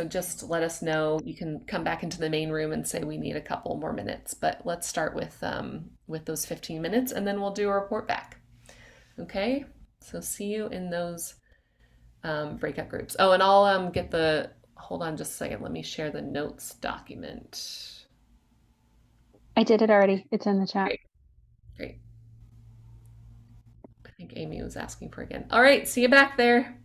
just let us know. You can come back into the main room and say we need a couple more minutes, but let's start with those 15 minutes, and then we'll do a report back. Okay, so see you in those breakout groups. Oh, and I'll get the, hold on just a second, let me share the notes document. I did it already. It's in the chat. Great. I think Amy was asking for it again. All right, see you back there.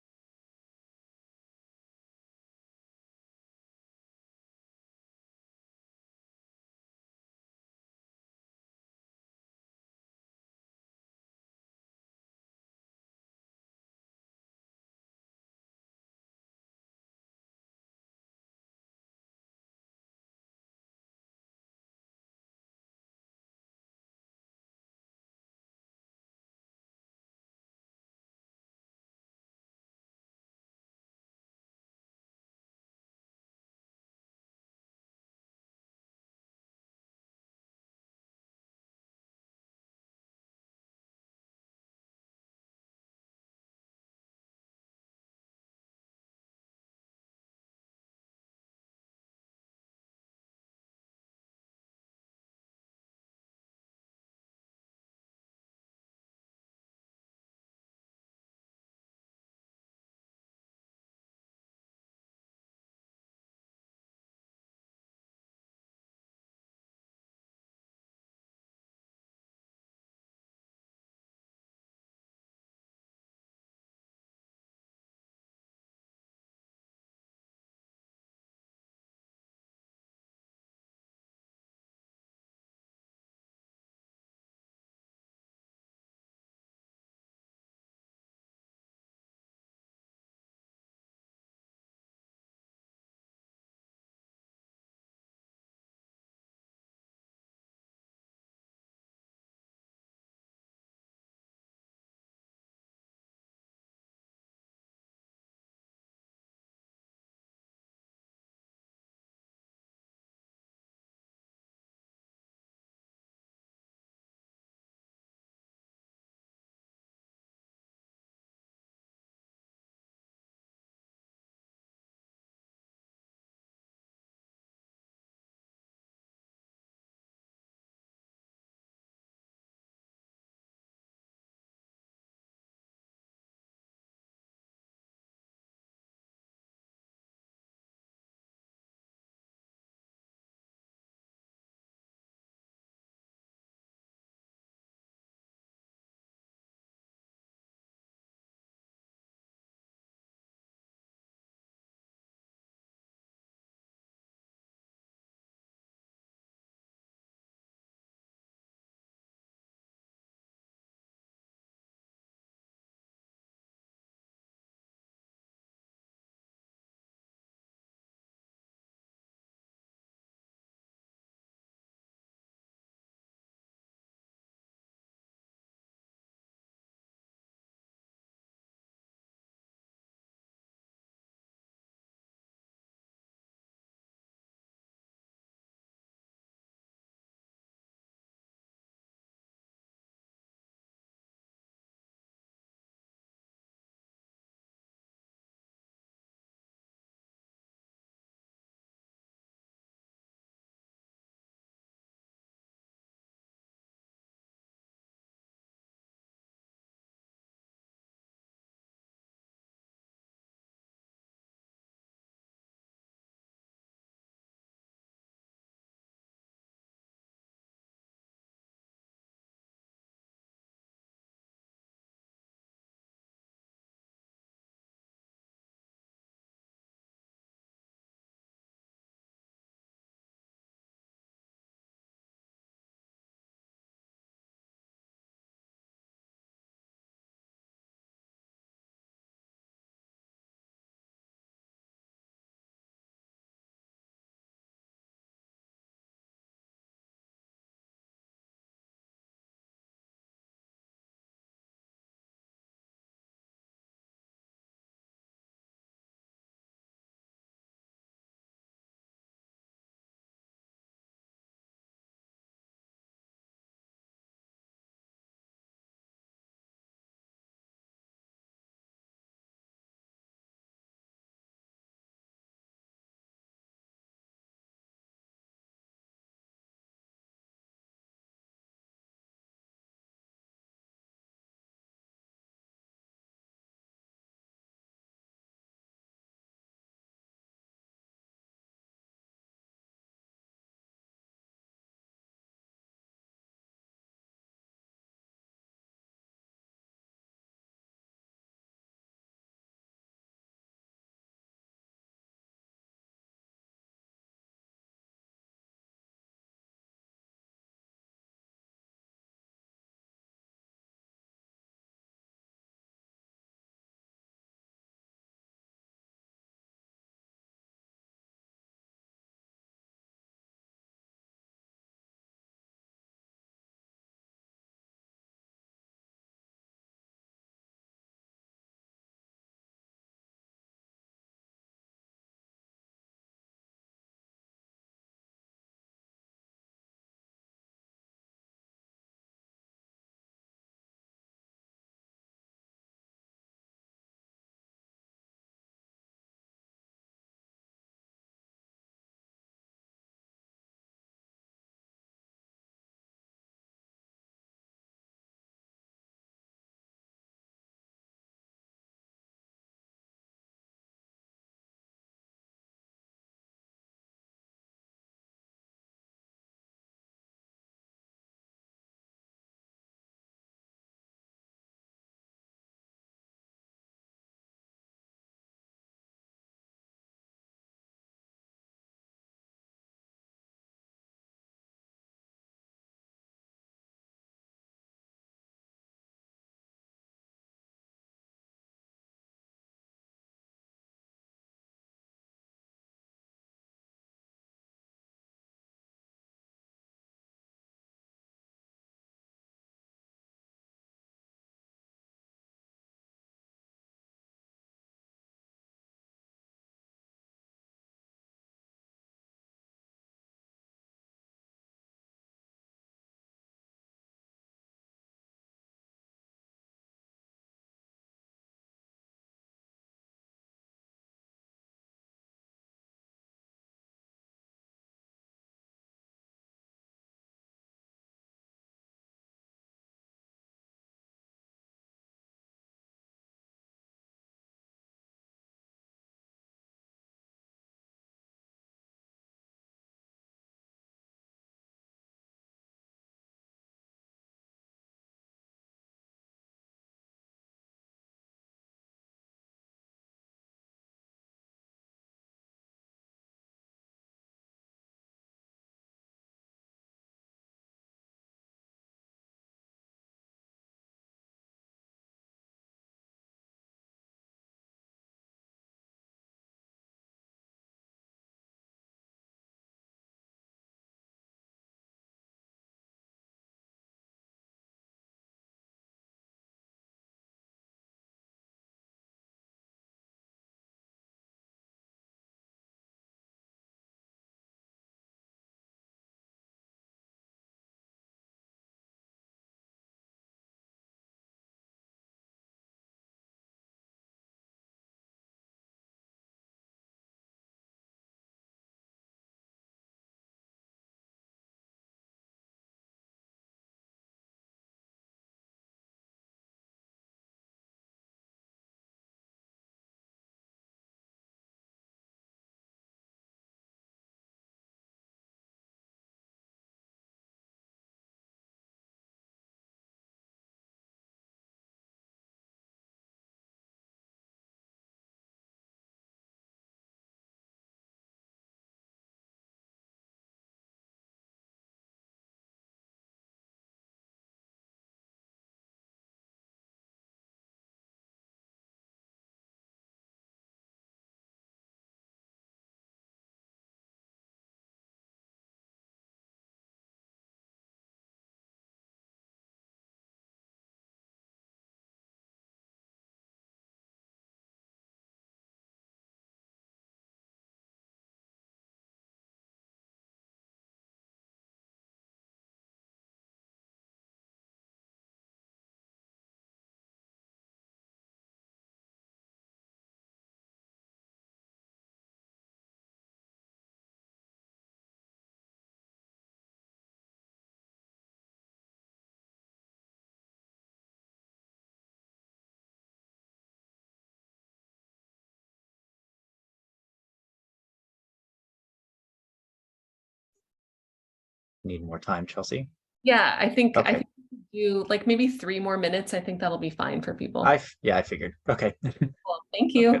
need more time, Chelsea? Yeah, I think Okay. we could do like maybe 3 more minutes. I think that'll be fine for people. Yeah, I figured. Okay. Cool. Thank you. Okay.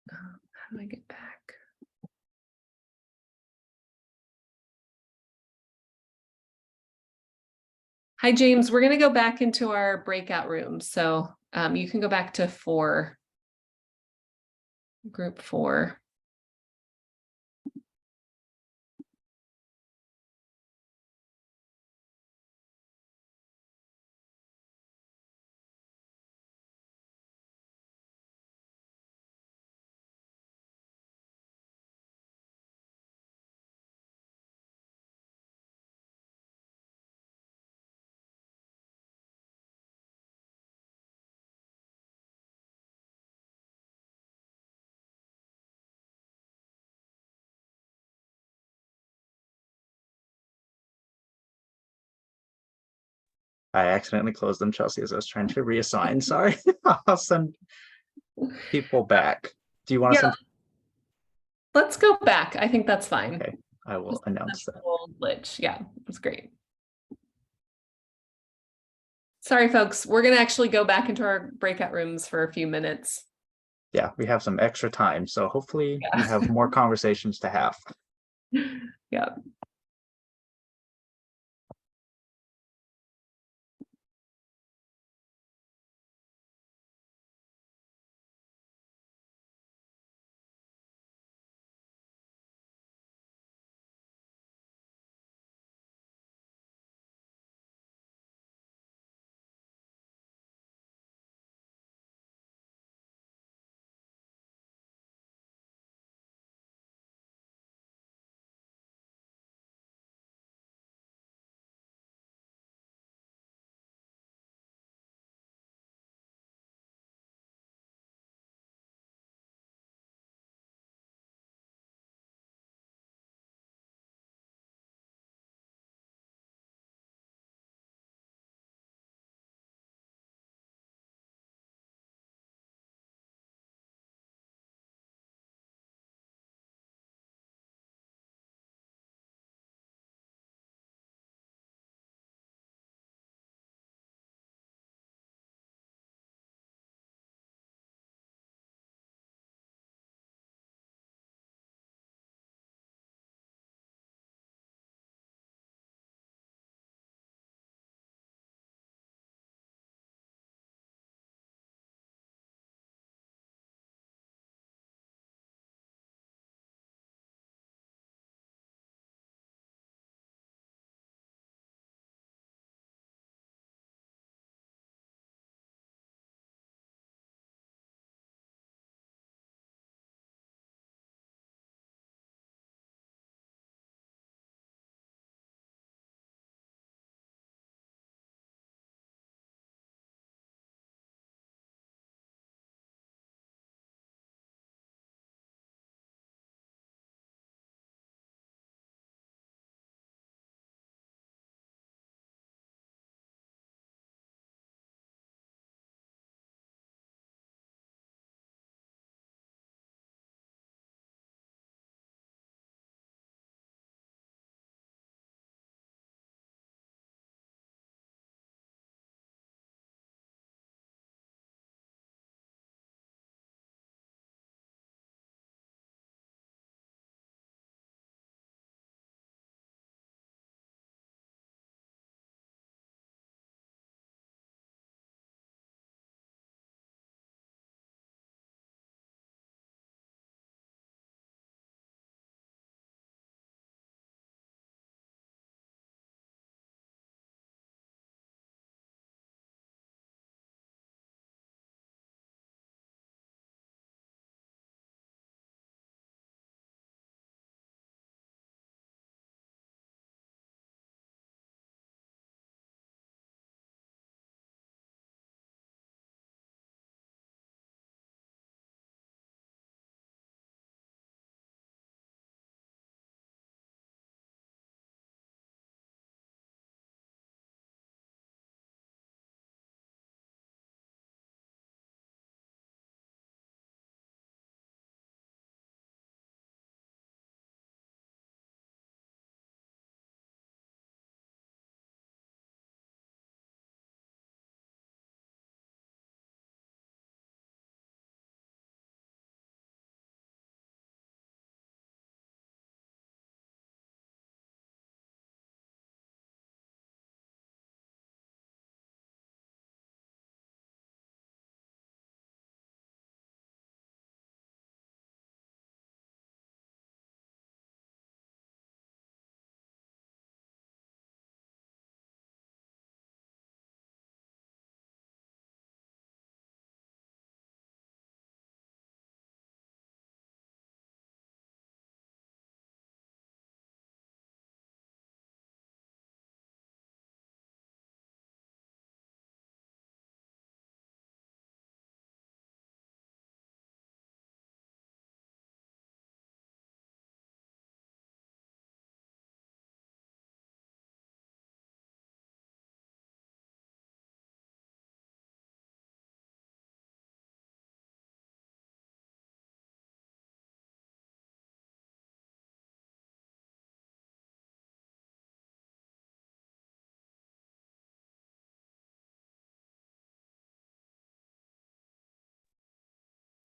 How do I get back? Hi, James. We're going to go back into our breakout room. So you can go back to group 4. I accidentally closed them, Chelsea, as I was trying to reassign. Sorry. I'll send people back. Do you want to Yeah, send? let's go back. I think that's fine. Okay, I will announce that. Whole glitch. Yeah, it was great. Sorry, folks. We're going to actually go back into our breakout rooms for a few minutes. Yeah, we have some extra time, so hopefully Yeah. we have more conversations to have. Yeah.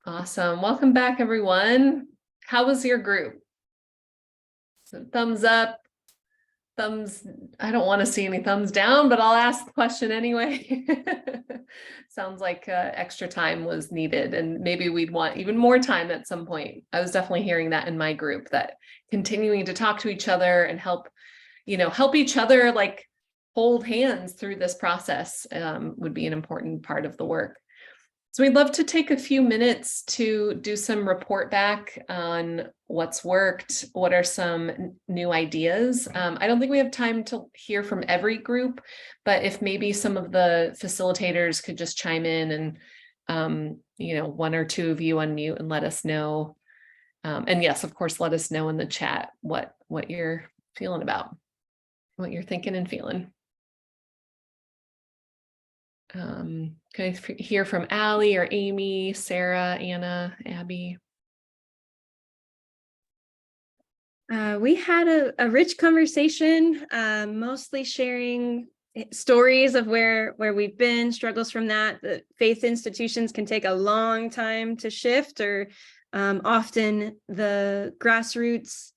Awesome. Welcome back, everyone. How was your group? So thumbs up, thumbs, I don't want to see any thumbs down, but I'll ask the question anyway. Sounds like extra time was needed, and maybe we'd want even more time at some point. I was definitely hearing that in my group, that continuing to talk to each other and help each other, like hold hands through this process, would be an important part of the work. So we'd love to take a few minutes to do some report back on what's worked, what are some new ideas. I don't think we have time to hear from every group, but if maybe some of the facilitators could just chime in and, one or two of you unmute and let us know. And yes, of course, let us know in the chat what you're feeling about, what you're thinking and feeling. Can I hear from Allie or Amy, Sarah, Anna, Abby? We had a rich conversation, mostly sharing stories of where we've been, struggles from that. The faith institutions can take a long time to shift, or often the grassroots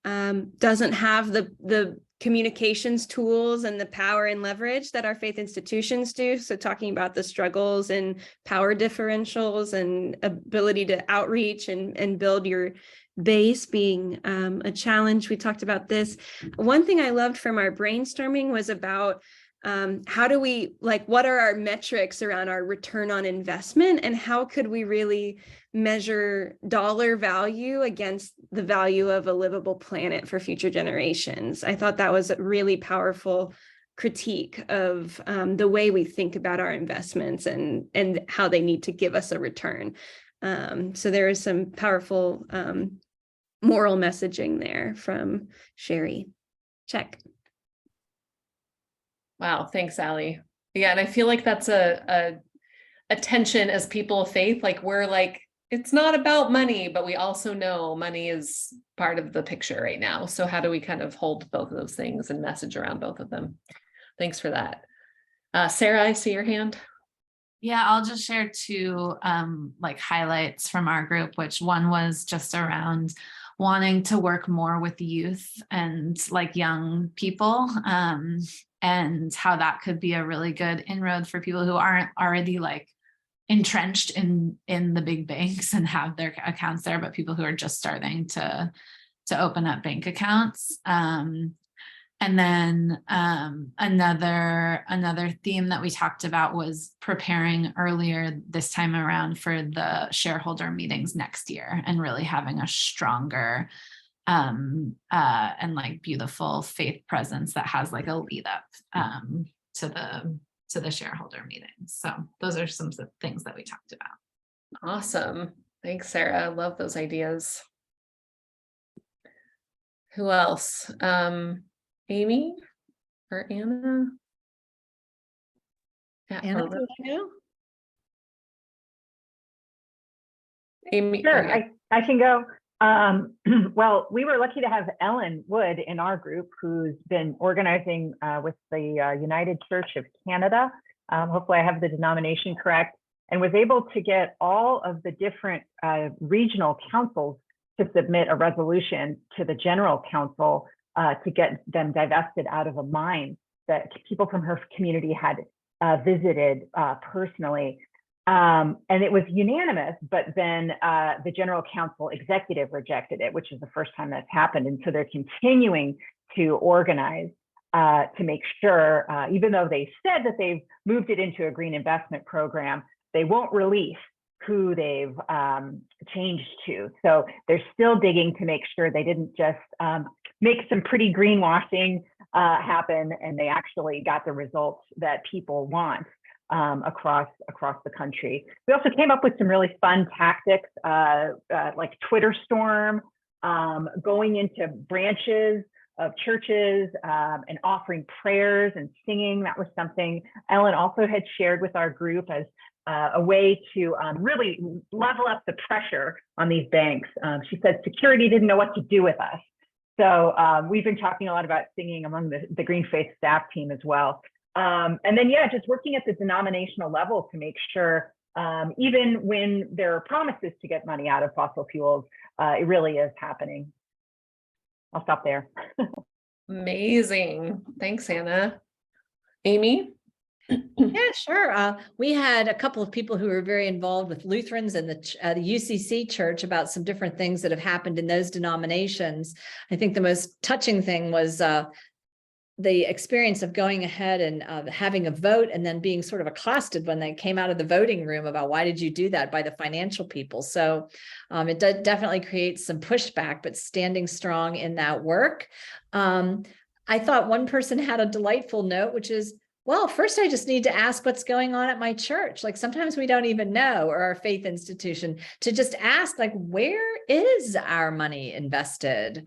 doesn't have the communications tools and the power and leverage that our faith institutions do. So talking about the struggles and power differentials and ability to outreach and build your base being a challenge. We talked about this. One thing I loved from our brainstorming was about how do we, what are our metrics around our return on investment, and how could we really measure dollar value against the value of a livable planet for future generations. I thought that was a really powerful critique of the way we think about our investments and how they need to give us a return. So there is some powerful moral messaging there from Sherry. Check. Wow, thanks, Allie. Yeah, and I feel like that's a tension as people of faith. We're like, it's not about money, but we also know money is part of the picture right now. So how do we kind of hold both of those things and message around both of them? Thanks for that. Sarah, I see your hand. Yeah, I'll just share two highlights from our group, which one was just around wanting to work more with youth and young people, and how that could be a really good inroad for people who aren't already entrenched in the big banks and have their accounts there, but people who are just starting to open up bank accounts. And then another theme that we talked about was preparing earlier this time around for the shareholder meetings next year, and really having a stronger and beautiful faith presence that has a lead up to the shareholder meetings. So those are some things that we talked about. Awesome. Thanks, Sarah. I love those ideas. Who else? Amy or Anna? Anna, do you know? Amy. Sure, Okay. I can go. Well, we were lucky to have Ellen Wood in our group, who's been organizing with the United Church of Canada. Hopefully I have the denomination correct, and was able to get all of the different regional councils to submit a resolution to the General Council to get them divested out of a mine that people from her community had visited personally. And it was unanimous, but then the General Council executive rejected it, which is the first time that's happened. And so they're continuing to organize to make sure, even though they said that they've moved it into a green investment program, they won't release who they've changed to. So they're still digging to make sure they didn't just make some pretty greenwashing happen, and they actually got the results that people want across the country. We also came up with some really fun tactics, like Twitter storm, going into branches of churches and offering prayers and singing. That was something Ellen also had shared with our group as a way to really level up the pressure on these banks. She said security didn't know what to do with us. So we've been talking a lot about singing among the Green Faith staff team as well. And then, yeah, just working at the denominational level to make sure Even when there are promises to get money out of fossil fuels, it really is happening. I'll stop there. Amazing. Thanks, Anna. Amy? Yeah, sure. We had a couple of people who were very involved with Lutherans and the UCC church about some different things that have happened in those denominations. I think the most touching thing was the experience of going ahead and having a vote and then being sort of accosted when they came out of the voting room about why did you do that by the financial people. So it definitely creates some pushback, but standing strong in that work. I thought one person had a delightful note, which is, well, first I just need to ask what's going on at my church. Like sometimes we don't even know, or our faith institution, to just ask, like, where is our money invested?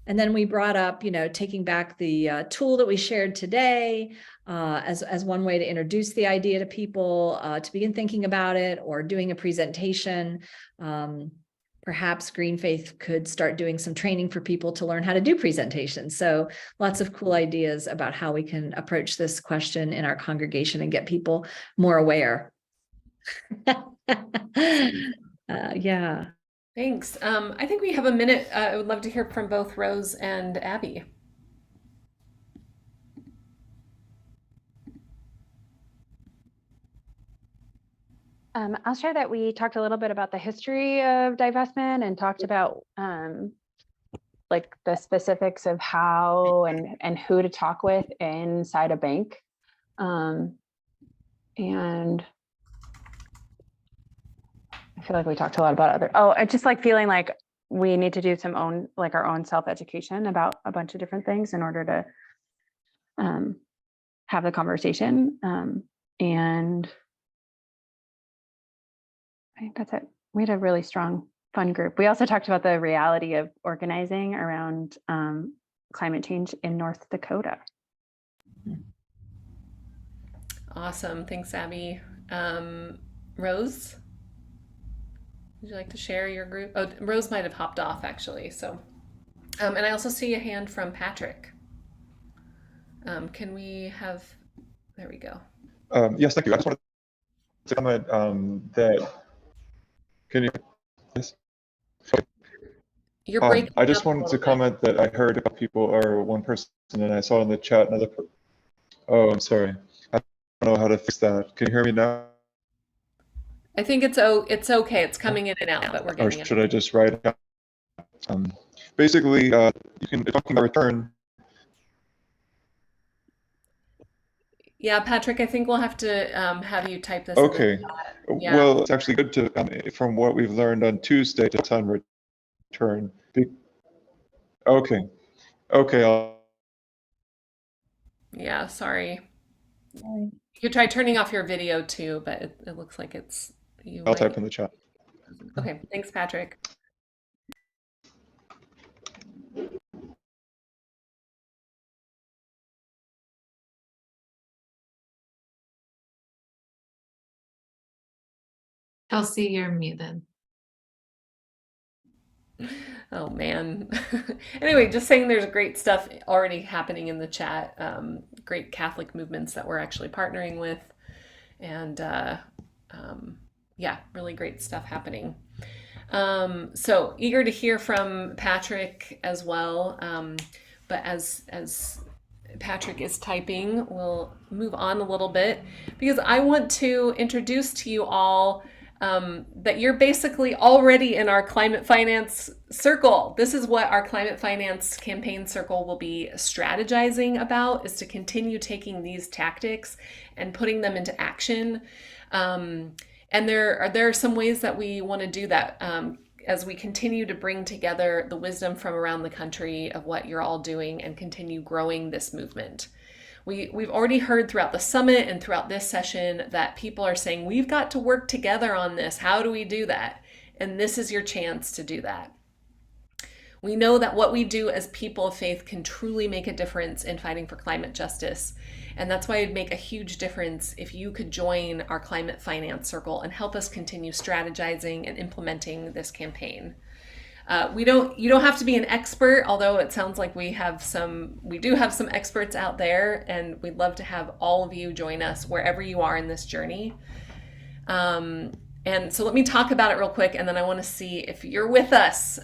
And then we brought up, taking back the tool that we shared today as one way to introduce the idea to people, to begin thinking about it, or doing a presentation. Perhaps Green Faith could start doing some training for people to learn how to do presentations. So lots of cool ideas about how we can approach this question in our congregation and get people more aware. Yeah. Thanks. I think we have a minute. I would love to hear from both Rose and Abby. I'll share that we talked a little bit about the history of divestment and talked about like the specifics of how and who to talk with inside a bank. And I feel like we talked a lot about I just like feeling like we need to do our own self-education about a bunch of different things in order to have the conversation. And I think that's it. We had a really strong, fun group. We also talked about the reality of organizing around climate change in North Dakota. Awesome. Thanks, Abby. Rose, would you like to share your group? Oh, Rose might have hopped off actually. So, and I also see a hand from Patrick. Can we have, there we go. Yes, thank you. I just wanted to comment that, can you, yes? You're breaking I just up a wanted little to bit. comment that I heard about people, or one person, and I saw in the chat another, oh, I'm sorry. I don't know how to fix that. Can you hear me now? I think it's okay. It's coming in and out, but we're Or getting it. should I just write it down? Basically, you can, if talking about return. Yeah, Patrick, I think we'll have to have you type this. Okay. Yeah. Well, it's actually good to, from what we've learned on Tuesday, to ton return. Okay. Okay. Yeah, sorry. You could try turning off your video too, but it looks like it's you. I'll type in the chat. Okay, thanks, Patrick. Kelsey, you're muted. Oh man. Anyway, just saying there's great stuff already happening in the chat. Great Catholic movements that we're actually partnering with. And yeah, really great stuff happening. So eager to hear from Patrick as well. But as Patrick is typing, we'll move on a little bit because I want to introduce to you all that you're basically already in our climate finance circle. This is what our climate finance campaign circle will be strategizing about, is to continue taking these tactics and putting them into action. And there are some ways that we want to do that as we continue to bring together the wisdom from around the country of what you're all doing and continue growing this movement. We've already heard throughout the summit and throughout this session that people are saying, we've got to work together on this. How do we do that? And this is your chance to do that. We know that what we do as people of faith can truly make a difference in fighting for climate justice. And that's why it'd make a huge difference if you could join our climate finance circle and help us continue strategizing and implementing this campaign. You don't have to be an expert, although it sounds like we do have some experts out there, and we'd love to have all of you join us wherever you are in this journey. And so let me talk about it real quick, and then I want to see if you're with us.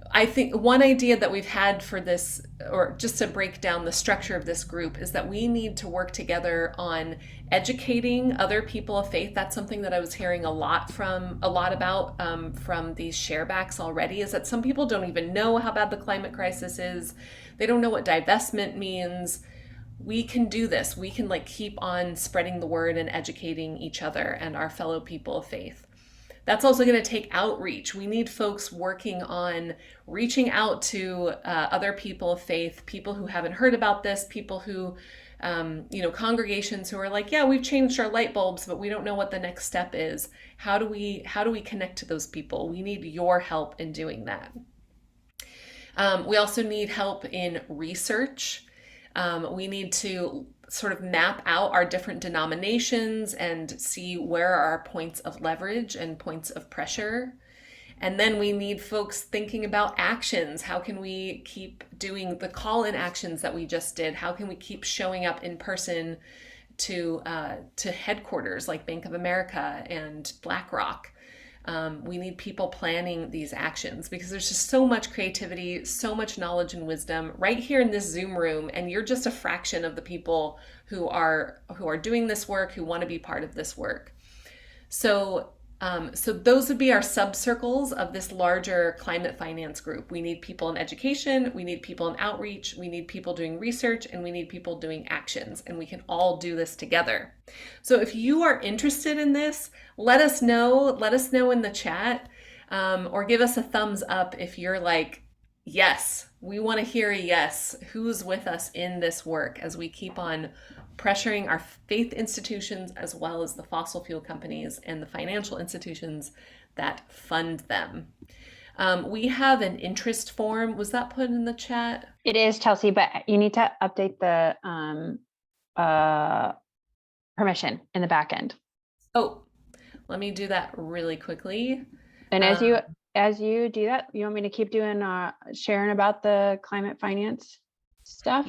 I think one idea that we've had for this, or just to break down the structure of this group, is that we need to work together on educating other people of faith. That's something that I was hearing a lot about from these sharebacks already, is that some people don't even know how bad the climate crisis is. They don't know what divestment means. We can do this. We can keep on spreading the word and educating each other and our fellow people of faith. That's also going to take outreach. We need folks working on reaching out to other people of faith, people who haven't heard about this, people who, congregations who are like, yeah, we've changed our light bulbs, but we don't know what the next step is. How do we connect to those people? We need your help in doing that. We also need help in research. We need to sort of map out our different denominations and see where are our points of leverage and points of pressure. And then we need folks thinking about actions. How can we keep doing the call-in actions that we just did? How can we keep showing up in person to headquarters like Bank of America and BlackRock? We need people planning these actions, because there's just so much creativity, so much knowledge and wisdom right here in this Zoom room, and you're just a fraction of the people who are doing this work, who want to be part of this work. So those would be our sub-circles of this larger climate finance group. We need people in education, we need people in outreach, we need people doing research, and we need people doing actions, and we can all do this together. So if you are interested in this, let us know in the chat, or give us a thumbs up if you're like, yes, we want to hear a yes. Who's with us in this work as we keep on pressuring our faith institutions, as well as the fossil fuel companies and the financial institutions that fund them. We have an interest form. Was that put in the chat? It is, Chelsea, but you need to update the permission in the back end. Oh, let me do that really quickly. And as you do that, you want me to keep doing sharing about the climate finance stuff?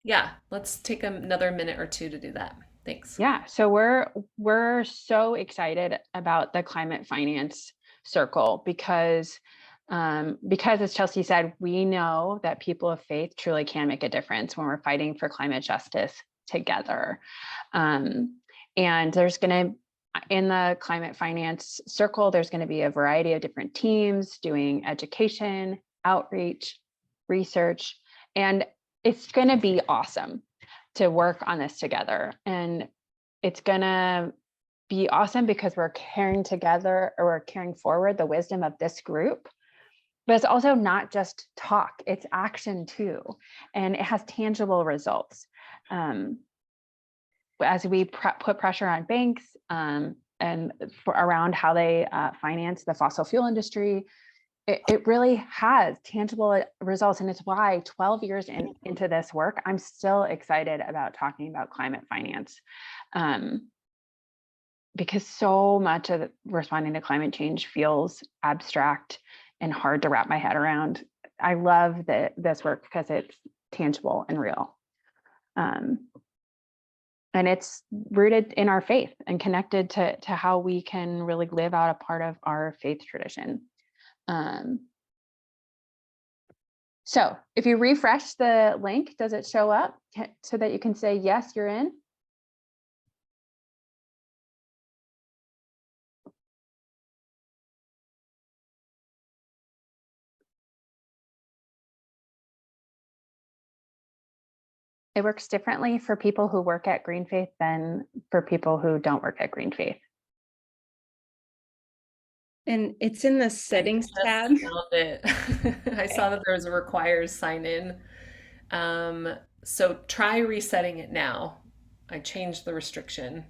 Yeah. Let's take another minute or two to do that. Thanks. Yeah. So we're so excited about the climate finance circle because as Chelsea said, we know that people of faith truly can make a difference when we're fighting for climate justice together. And there's going to, in the climate finance circle, there's going to be a variety of different teams doing education, outreach, research, and it's going to be awesome to work on this together. And it's going to be awesome because we're carrying together, or we're carrying forward the wisdom of this group. But it's also not just talk, it's action too. And it has tangible results. As we put pressure on banks and around how they finance the fossil fuel industry, it really has tangible results. And it's why 12 years into this work, I'm still excited about talking about climate finance. Because so much of responding to climate change feels abstract and hard to wrap my head around. I love this work because it's tangible and real. And it's rooted in our faith and connected to how we can really live out a part of our faith tradition. So if you refresh the link, does it show up so that you can say, yes, you're in? It works differently for people who work at Greenfaith than for people who don't work at Greenfaith. And it's in the settings tab. Found it. I saw that there was a requires sign in. So try resetting it now. I changed the restriction.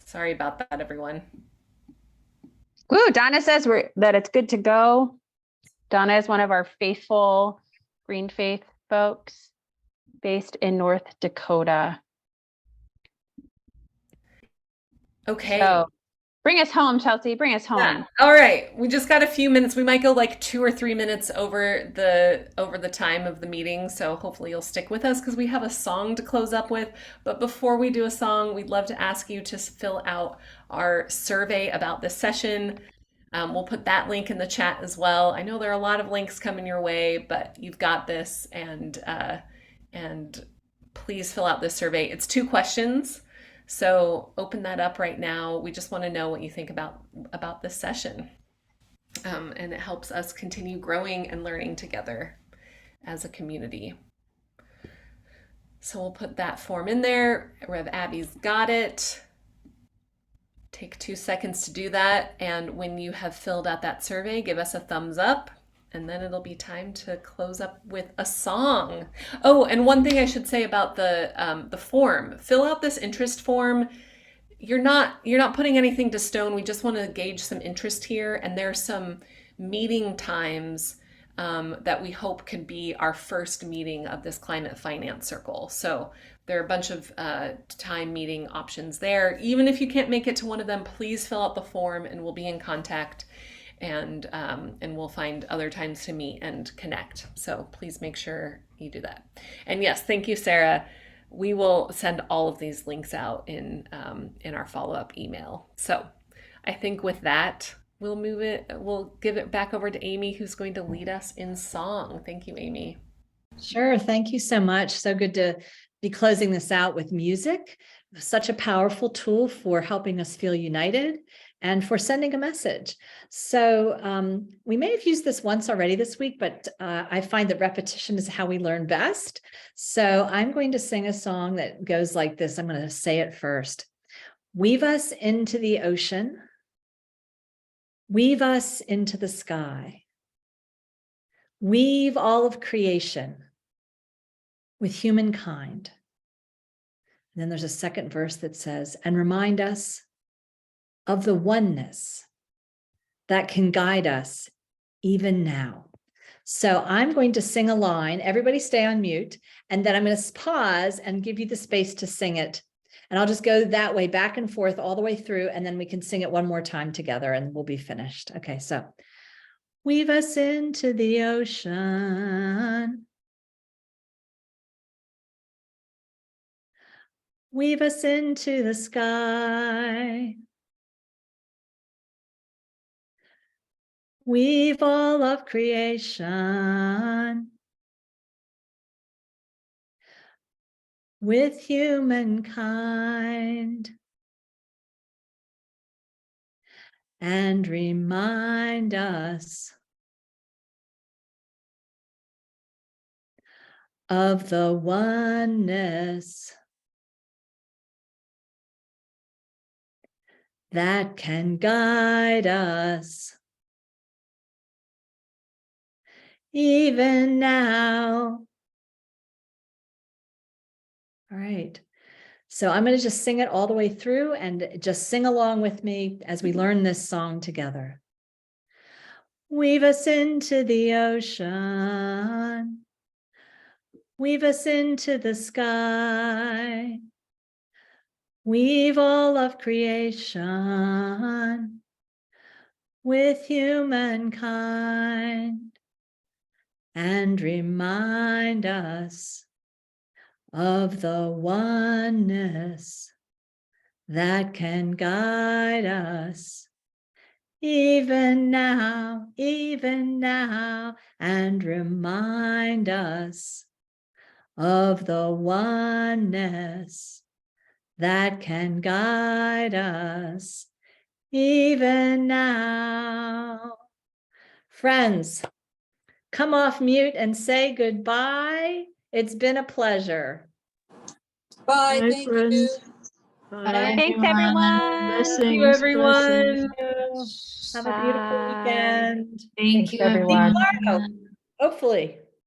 Sorry about that, everyone. Woo, Donna says that it's good to go. Donna is one of our faithful Greenfaith folks based in North Dakota. Okay. So Bring us home, Chelsea. Bring us home. Yeah. All right. We just got a few minutes. We might go like 2 or 3 minutes over the time of the meeting. So hopefully you'll stick with us because we have a song to close up with. But before we do a song, we'd love to ask you to fill out our survey about this session. We'll put that link in the chat as well. I know there are a lot of links coming your way, but you've got this, and please fill out this survey. It's 2 questions. So open that up right now. We just want to know what you think about this session. And it helps us continue growing and learning together as a community. So we'll put that form in there. Rev Abby's got it. Take 2 seconds to do that. And when you have filled out that survey, give us a thumbs up. And then it'll be time to close up with a song. Oh, and one thing I should say about the form: fill out this interest form. You're not putting anything to stone. We just want to gauge some interest here, and there's some meeting times that we hope can be our first meeting of this climate finance circle. So there are a bunch of time meeting options there. Even if you can't make it to one of them, please fill out the form, and we'll be in contact. And we'll find other times to meet and connect. So please make sure you do that. And yes, thank you, Sarah. We will send all of these links out in our follow-up email. So I think with that, we'll give it back over to Amy, who's going to lead us in song. Thank you, Amy. Sure. Thank you so much. So good to be closing this out with music. Such a powerful tool for helping us feel united and for sending a message. So we may have used this once already this week, but I find that repetition is how we learn best. So I'm going to sing a song that goes like this. I'm going to say it first. Weave us into the ocean. Weave us into the sky. Weave all of creation with humankind. And then there's a second verse that says, and remind us of the oneness that can guide us even now. So I'm going to sing a line. Everybody stay on mute. And then I'm going to pause and give you the space to sing it. And I'll just go that way, back and forth all the way through. And then we can sing it one more time together and we'll be finished. Okay, so weave us into the ocean. Weave us into the sky. Weave all of creation with humankind, and remind us of the oneness that can guide us even now. All right. So I'm going to just sing it all the way through and just sing along with me as we learn this song together. Weave us into the ocean. Weave us into the sky. Weave all of creation with humankind, and remind us of the oneness that can guide us even now, and remind us of the oneness that can guide us even now. Friends, come off mute and say goodbye. It's been a pleasure. Bye. Bye, Thank you. friends. Bye, Thanks, everyone. Blessings. Thank you, everyone. Have a beautiful weekend. Thank Thanks, you, everyone. Tomorrow, hopefully.